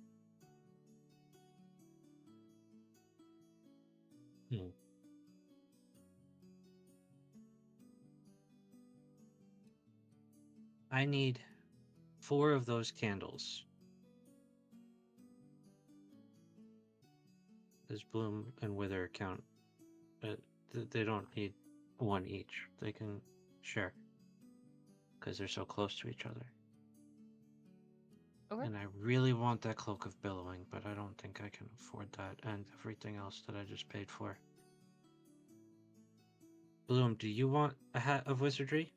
Speaker 4: I need 4 of those candles. Does Bloom and Wither count? They don't need 1 each. They can share. Because they're so close to each other.
Speaker 2: Okay.
Speaker 4: And I really want that Cloak of Billowing, but I don't think I can afford that and everything else that I just paid for. Bloom, do you want a Hat of Wizardry?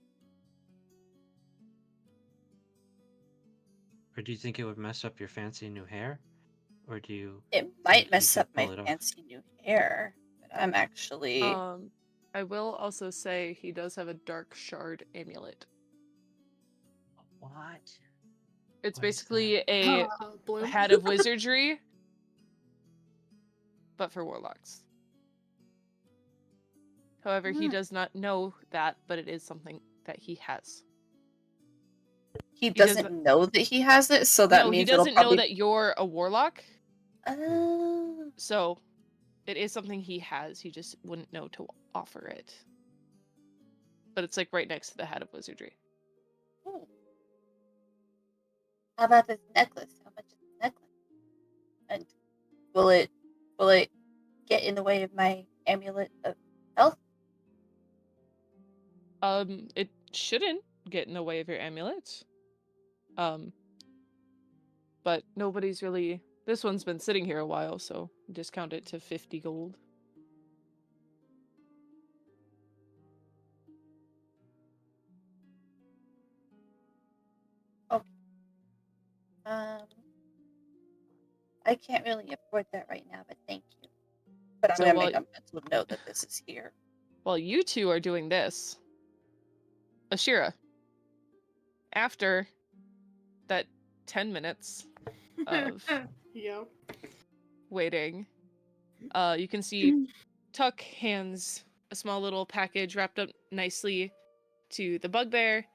Speaker 4: Or do you think it would mess up your fancy new hair? Or do you...
Speaker 5: It might mess up my fancy new hair, but I'm actually...
Speaker 2: I will also say he does have a Dark Shard amulet.
Speaker 4: What?
Speaker 2: It's basically a Hat of Wizardry, but for warlocks. However, he does not know that, but it is something that he has.
Speaker 5: He doesn't know that he has it, so that means
Speaker 2: he doesn't know that you're a warlock. So, it is something he has. He just wouldn't know to offer it. But it's like right next to the Hat of Wizardry.
Speaker 5: How about this necklace? How much is the necklace? And will it get in the way of my amulet of health?
Speaker 2: It shouldn't get in the way of your amulet. But nobody's really... This one's been sitting here a while, so discount it to 50 gold.
Speaker 5: Okay. I can't really afford that right now, but thank you. But I'm gonna make a mental note that this is here.
Speaker 2: While you two are doing this, Ashira, after that 10 minutes of waiting, you can see Tuck hands a small little package wrapped up nicely to the bugbear,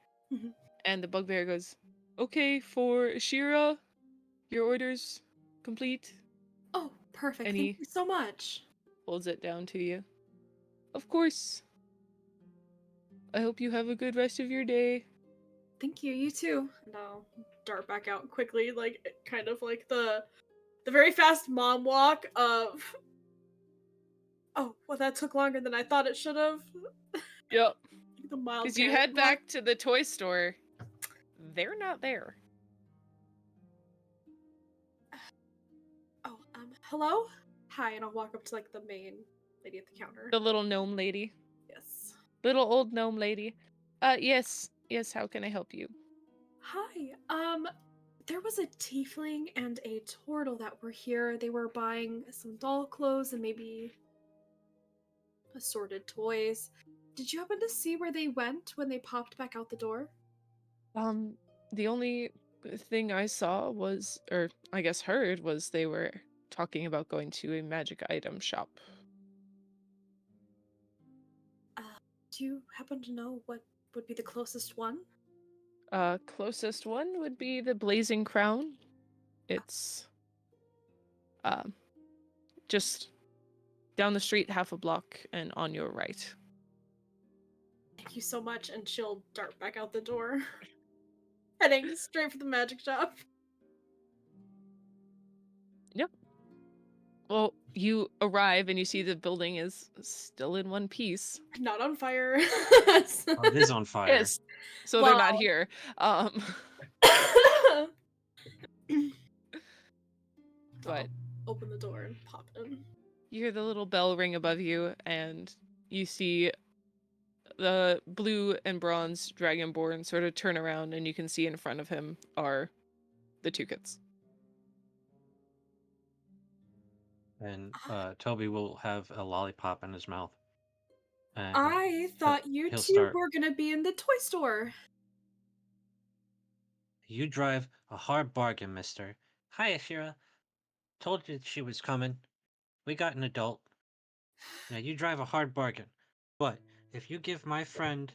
Speaker 2: and the bugbear goes, "Okay, for Ashira, your order's complete."
Speaker 3: Oh, perfect. Thank you so much.
Speaker 2: Holds it down to you. Of course. I hope you have a good rest of your day.
Speaker 3: thank you. You too. And I'll dart back out quickly, like kind of like the very fast mom walk of. Oh, well, that took longer than I thought it should have.
Speaker 2: Yep.
Speaker 3: The mild.
Speaker 2: Because you head back to the toy store. They're not there.
Speaker 3: Oh, hello? Hi, and I'll walk up to like the main lady at the counter.
Speaker 2: The little gnome lady.
Speaker 3: Yes.
Speaker 2: Little old gnome lady. Yes, how can I help you?
Speaker 3: Hi. There was a tiefling and a turtle that were here. They were buying some doll clothes and maybe assorted toys. Did you happen to see where they went when they popped back out the door?
Speaker 2: The only thing I saw was, or I guess heard, was they were talking about going to a magic item shop.
Speaker 3: Do you happen to know what would be the closest one?
Speaker 2: Closest one would be the Blazing Crown. It's just down the street half a block and on your right.
Speaker 3: Thank you so much, and she'll dart back out the door. Heading straight for the magic shop.
Speaker 2: Yep. Well, you arrive and you see the building is still in one piece.
Speaker 3: Not on fire.
Speaker 4: Oh, it is on fire.
Speaker 2: Yes. So they're not here. But
Speaker 3: open the door and pop in.
Speaker 2: you hear the little bell ring above you, and you see the blue and bronze dragonborn sort of turn around, and you can see in front of him are the two kids.
Speaker 4: And Toby will have a lollipop in his mouth. And
Speaker 3: I thought you two were gonna be in the toy store.
Speaker 4: You drive a hard bargain, mister. Hi, Ashira. Told you she was coming. We got an adult. Now you drive a hard bargain. But if you give my friend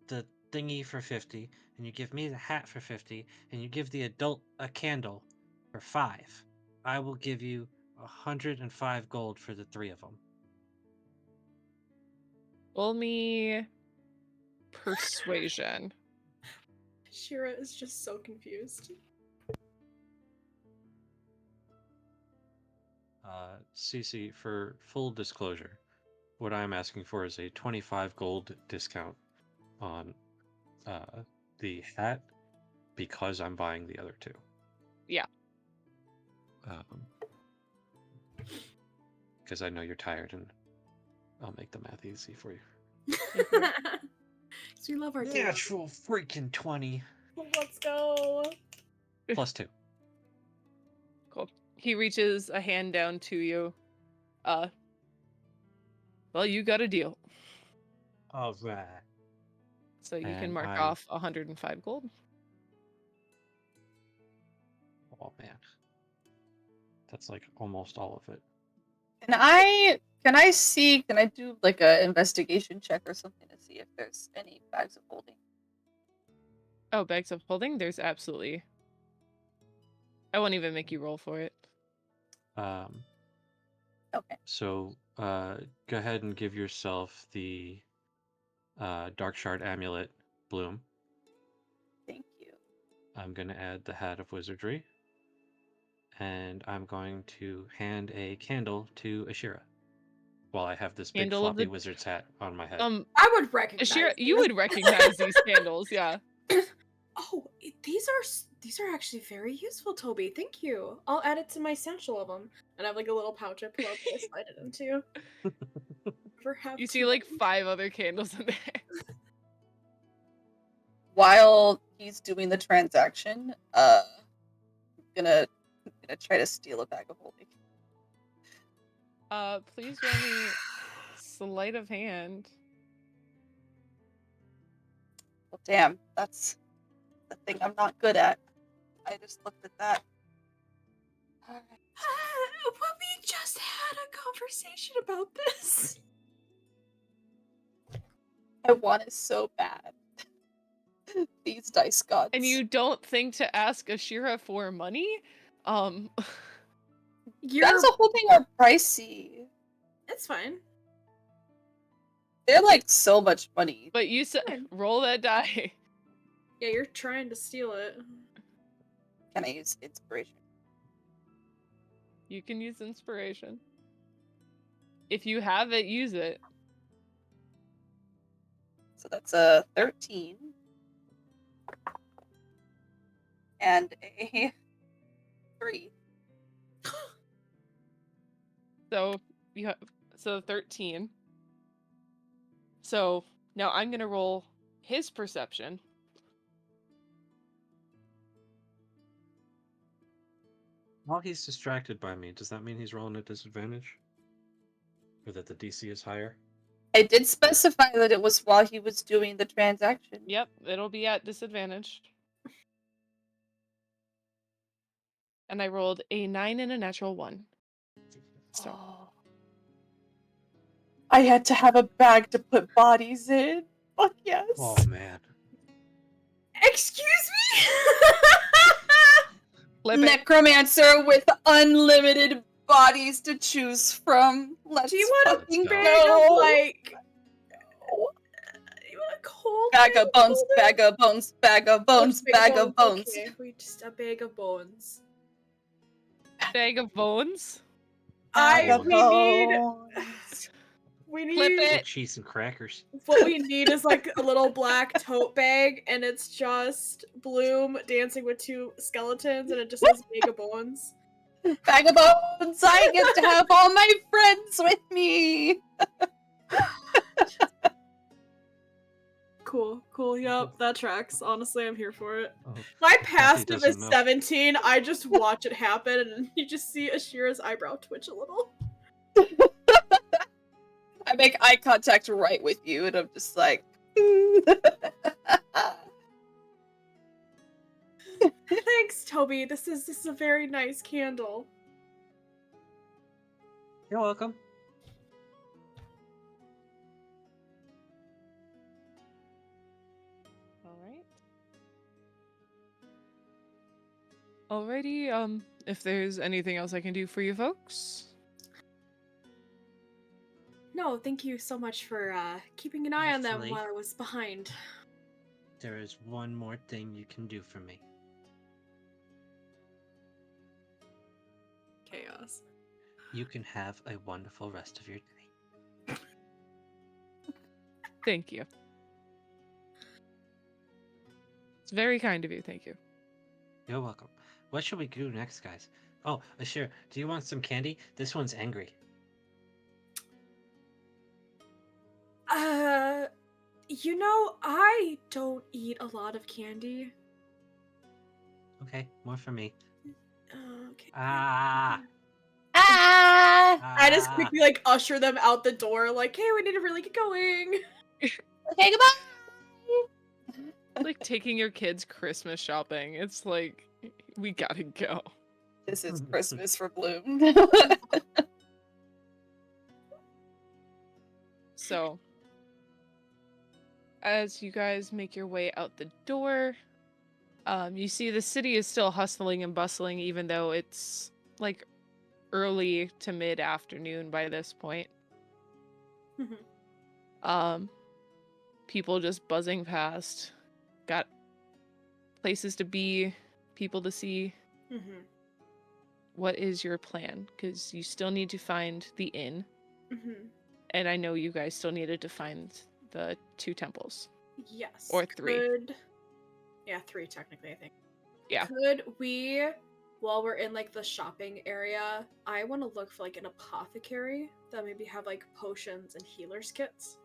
Speaker 4: the thingy for 50, and you give me the hat for 50, and you give the adult a candle for 5, I will give you 105 gold for the 3 of them.
Speaker 2: Roll me persuasion.
Speaker 3: Shira is just so confused.
Speaker 4: Cece, for full disclosure, what I'm asking for is a 25 gold discount on the hat because I'm buying the other 2.
Speaker 2: Yeah.
Speaker 4: Because I know you're tired and I'll make the math easy for you.
Speaker 3: So you love our
Speaker 4: Natural freaking 20.
Speaker 3: Let's go.
Speaker 4: Plus 2.
Speaker 2: Cool. He reaches a hand down to you. Well, you got a deal.
Speaker 4: All right.
Speaker 2: So you can mark off 105 gold.
Speaker 4: Oh man, that's like almost all of it.
Speaker 5: Can I do like a investigation check or something to see if there's any bags of holding?
Speaker 2: Oh, bags of holding? There's absolutely. I won't even make you roll for it.
Speaker 5: Okay.
Speaker 4: So, go ahead and give yourself the Dark Shard Amulet Bloom.
Speaker 5: Thank you.
Speaker 4: I'm going to add the Hat of Wizardry. And I'm going to hand a candle to Ashira. While I have this big floppy wizard's hat on my head.
Speaker 3: I would recognize
Speaker 2: Ashira, you would recognize these candles, yeah.
Speaker 3: Oh, these are actually very useful, Toby. Thank you. I'll add it to my satchel of them. And I have like a little pouch I pull up and I slide it into.
Speaker 2: You see like 5 other candles in there.
Speaker 5: While he's doing the transaction, I'm gonna try to steal a bag of holding.
Speaker 2: Please roll me sleight of hand.
Speaker 5: Well, damn, that's the thing I'm not good at. I just looked at that. All right.
Speaker 3: Well, we just had a conversation about this.
Speaker 2: I
Speaker 5: want it so bad. These dice gods.
Speaker 2: And you don't think to ask Ashira for money?
Speaker 5: Bags of holding are pricey.
Speaker 3: It's fine.
Speaker 5: They're like so much money.
Speaker 2: But you said roll that die.
Speaker 3: Yeah, you're trying to steal it.
Speaker 5: Can I use inspiration?
Speaker 2: You can use inspiration. If you have it, use it.
Speaker 5: So that's a 13. And a 3.
Speaker 2: So you have 13. So now I'm gonna roll his perception.
Speaker 4: While he's distracted by me, does that mean he's rolling at disadvantage? Or that the DC is higher?
Speaker 5: I did specify that it was while he was doing the transaction.
Speaker 2: Yep, it'll be at disadvantage. And I rolled a 9 and a natural 1. So
Speaker 5: Oh. I had to have a bag to put bodies in. Fuck yes.
Speaker 4: Oh man.
Speaker 3: Excuse me?
Speaker 2: flip it.
Speaker 5: Necromancer with unlimited bodies to choose from. Let's
Speaker 3: Do you want
Speaker 5: fucking
Speaker 3: a bag
Speaker 5: go.
Speaker 3: of, like... You want a cold
Speaker 5: Bag of bones,
Speaker 3: of
Speaker 5: bag of bones, bag of bones, bag of bones.
Speaker 3: Okay, we just a bag of bones.
Speaker 2: Bag of bones.
Speaker 5: Bag of
Speaker 3: We need
Speaker 2: Flip it.
Speaker 4: Little cheese and crackers.
Speaker 3: what we need is like a little black tote bag, and it's just Bloom dancing with 2 skeletons, and it just says bag of bones.
Speaker 5: Bag of bones. I get to have all my friends with me.
Speaker 3: Cool, yep, that tracks. Honestly, I'm here for it.
Speaker 4: Oh,
Speaker 3: My passive is
Speaker 4: doesn't know.
Speaker 3: 17, I just watch it happen, and you just see Ashira's eyebrow twitch a little.
Speaker 5: I make eye contact right with you, and I'm just like.
Speaker 3: Thanks, Toby. This is a very nice candle.
Speaker 4: You're welcome.
Speaker 2: Alrighty, if there's anything else I can do for you folks.
Speaker 3: No, thank you so much for keeping an eye on them
Speaker 4: Actually-
Speaker 3: while I was behind.
Speaker 4: There is one more thing you can do for me.
Speaker 3: Chaos.
Speaker 4: You can have a wonderful rest of your day.
Speaker 2: Thank you. It's very kind of you, thank you.
Speaker 4: You're welcome. What should we do next, guys? Oh, Ashira, do you want some candy? This one's angry.
Speaker 3: You know, I don't eat a lot of candy.
Speaker 4: Okay, more for me.
Speaker 3: Okay.
Speaker 4: Ah!
Speaker 3: I just
Speaker 4: Ah.
Speaker 3: quickly like usher them out the door, like, hey, we need to really get going.
Speaker 5: Okay, goodbye.
Speaker 2: Like taking your kids Christmas shopping. It's like, we gotta go.
Speaker 5: This is Christmas for Bloom.
Speaker 2: So, as you guys make your way out the door, you see the city is still hustling and bustling, even though it's like early to mid-afternoon by this point. People just buzzing past. Got places to be, people to see. What is your plan? Because you still need to find the inn. And I know you guys still needed to find the 2 temples.
Speaker 3: Yes.
Speaker 2: Or 3.
Speaker 3: Yeah, 3 technically, I think.
Speaker 2: Yeah.
Speaker 3: Could we, while we're in like the shopping area, I want to look for like an apothecary that maybe have like potions and healers kits.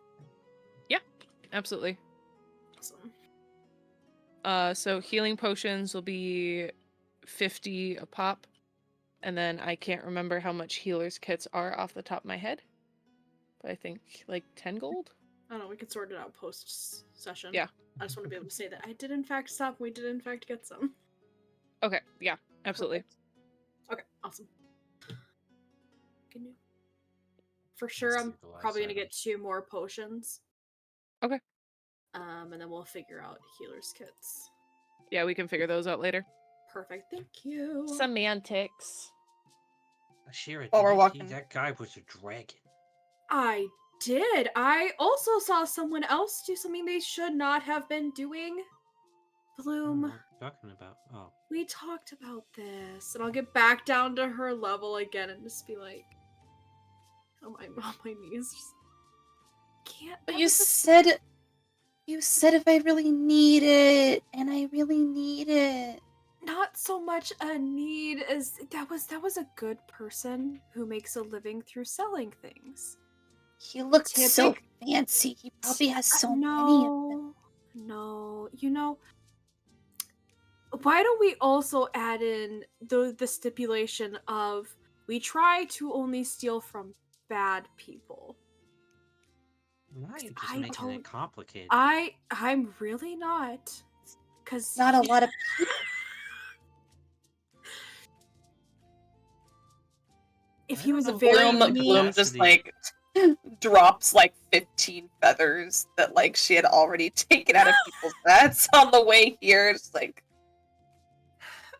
Speaker 2: Yeah, absolutely.
Speaker 3: Awesome.
Speaker 2: So healing potions will be 50 a pop. And then I can't remember how much healers kits are off the top of my head. But I think like 10 gold?
Speaker 3: I don't know, we could sort it out post-session.
Speaker 2: Yeah.
Speaker 3: I just want to be able to say that I did in fact stop, we did in fact get some.
Speaker 2: Okay, yeah, absolutely.
Speaker 3: Perfect. Okay, awesome. Can you... For sure,
Speaker 4: Let's
Speaker 3: I'm
Speaker 4: see the last
Speaker 3: probably gonna get
Speaker 4: items.
Speaker 3: 2 more potions.
Speaker 2: Okay.
Speaker 3: And then we'll figure out healers kits.
Speaker 2: Yeah, we can figure those out later.
Speaker 3: Perfect, thank you.
Speaker 2: Semantics.
Speaker 4: Ashira,
Speaker 5: While we're
Speaker 4: did you see
Speaker 5: walking.
Speaker 4: that guy was a dragon?
Speaker 3: I did. I also saw someone else do something they should not have been doing. Bloom,
Speaker 4: What are you talking about? Oh.
Speaker 3: we talked about this, and I'll get back down to her level again and just be like, on my knees. Just can't.
Speaker 1: But
Speaker 3: that
Speaker 1: you
Speaker 3: was a-
Speaker 1: said if I really need it, and I really need it.
Speaker 3: not so much a need as that was a good person who makes a living through selling things.
Speaker 1: He looks so
Speaker 3: Typic-
Speaker 1: fancy. He probably has so many of them.
Speaker 3: No, you know, why don't we also add in the stipulation of we try to only steal from bad people?
Speaker 4: Now you're just
Speaker 3: I
Speaker 4: making
Speaker 3: don't-
Speaker 4: it complicated.
Speaker 3: I'm really not, because
Speaker 1: Not a lot of
Speaker 3: if
Speaker 4: I
Speaker 3: he
Speaker 4: don't
Speaker 3: was a
Speaker 4: know if
Speaker 3: very
Speaker 4: I have the
Speaker 5: Bloom just
Speaker 4: capacity.
Speaker 5: like drops like 15 feathers that like she had already taken out of people's nets on the way here. Just like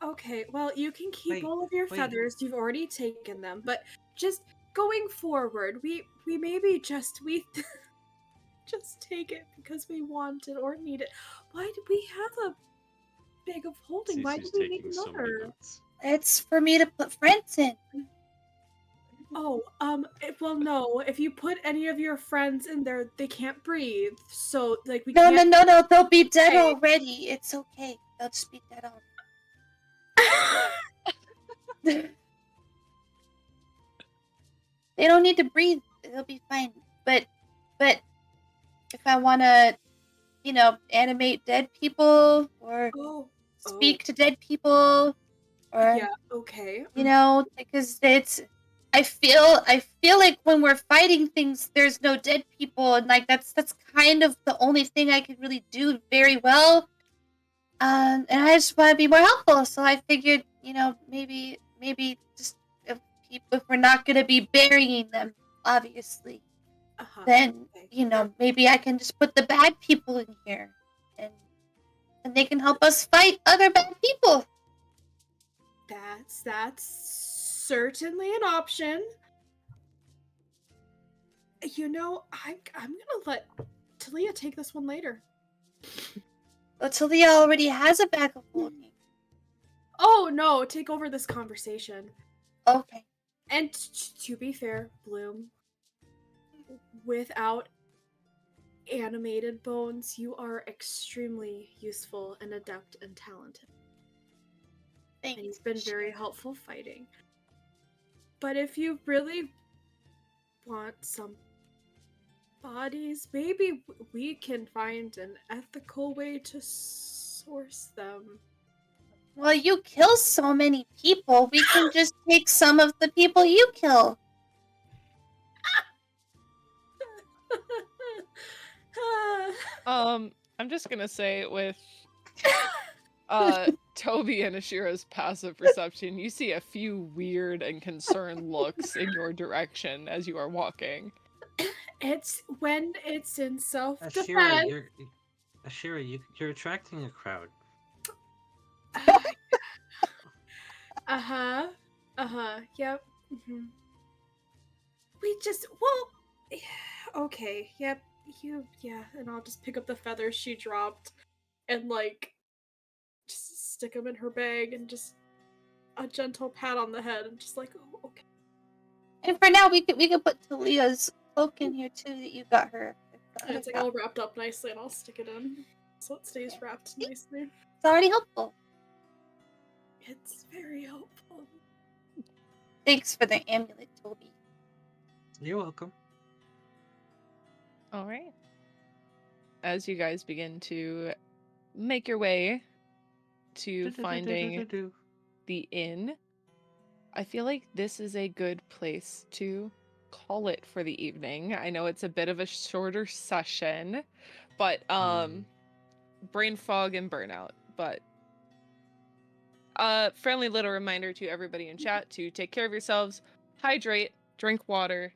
Speaker 3: okay, well, you can keep
Speaker 4: Wait,
Speaker 3: all of your
Speaker 4: wait.
Speaker 3: feathers. You've already taken them, but just going forward, we maybe just just take it because we want it or need it. Why do we have a bag of holding? Why do
Speaker 4: Cece's
Speaker 3: we need
Speaker 4: taking so many
Speaker 3: another?
Speaker 4: notes.
Speaker 1: It's for me to put friends in.
Speaker 3: Oh, well, no. If you put any of your friends in there, they can't breathe. So, like, we
Speaker 1: No,
Speaker 3: can't.
Speaker 1: no. They'll be dead
Speaker 3: Okay.
Speaker 1: already. It's okay. They'll just be dead already. They don't need to breathe. They'll be fine. But if I want to, animate dead people or
Speaker 3: Oh,
Speaker 1: speak to dead people, or
Speaker 3: yeah. Okay.
Speaker 1: because I feel like when we're fighting things, there's no dead people, and like that's kind of the only thing I can really do very well. And I just want to be more helpful, so I figured, maybe just if we're not gonna be burying them, obviously, then
Speaker 3: Okay.
Speaker 1: maybe I can just put the bad people in here, and they can help us fight other bad people.
Speaker 3: That's certainly an option. I'm gonna let Talia take this one later.
Speaker 1: But Talia already has a bag of holding.
Speaker 3: Oh no, take over this conversation.
Speaker 1: Okay.
Speaker 3: And to be fair, Bloom, without animated bones, you are extremely useful and adept and talented.
Speaker 1: Thanks.
Speaker 3: And you've been very helpful fighting. But if you really want some bodies, maybe we can find an ethical way to source them.
Speaker 1: Well, you kill so many people, we can just take some of the people you kill.
Speaker 2: I'm just gonna say with Toby and Ashira's passive perception, you see a few weird and concerned looks in your direction as you are walking.
Speaker 3: It's when it's in self-defense.
Speaker 4: Ashira, you're attracting a crowd.
Speaker 3: Yep. Mm-hmm. Okay, yep. And I'll just pick up the feathers she dropped and, like, just stick them in her bag and just a gentle pat on the head and just like, oh, okay.
Speaker 1: And for now, we could put Talia's cloak in here too that you got her.
Speaker 3: And it's like all wrapped up nicely and I'll stick it in so it stays wrapped nicely.
Speaker 1: It's already helpful.
Speaker 3: It's very helpful.
Speaker 1: Thanks for the amulet, Toby.
Speaker 4: You're welcome.
Speaker 2: All right. As you guys begin to make your way to finding the inn, I feel like this is a good place to call it for the evening. I know it's a bit of a shorter session, but brain fog and burnout. But friendly little reminder to everybody in chat to take care of yourselves, hydrate, drink water.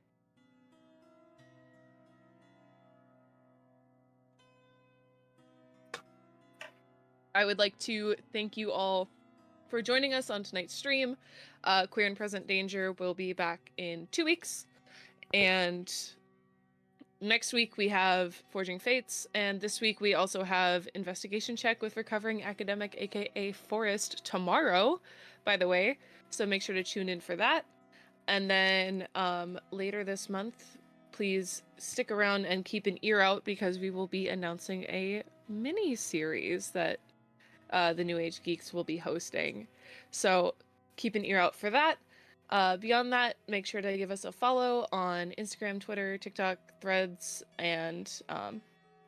Speaker 2: I would like to thank you all for joining us on tonight's stream. Queer and Present Danger will be back in 2 weeks, and next week we have Forging Fates, and this week we also have Investigation Check with Recovering Academic, aka Forest, tomorrow, by the way. So make sure to tune in for that. And then later this month, please stick around and keep an ear out because we will be announcing a mini series that the New Age Geeks will be hosting. So keep an ear out for that. Beyond that, make sure to give us a follow on Instagram, Twitter, TikTok, Threads, and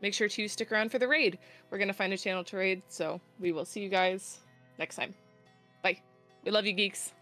Speaker 2: make sure to stick around for the raid. We're going to find a channel to raid, so we will see you guys next time. Bye. We love you, geeks.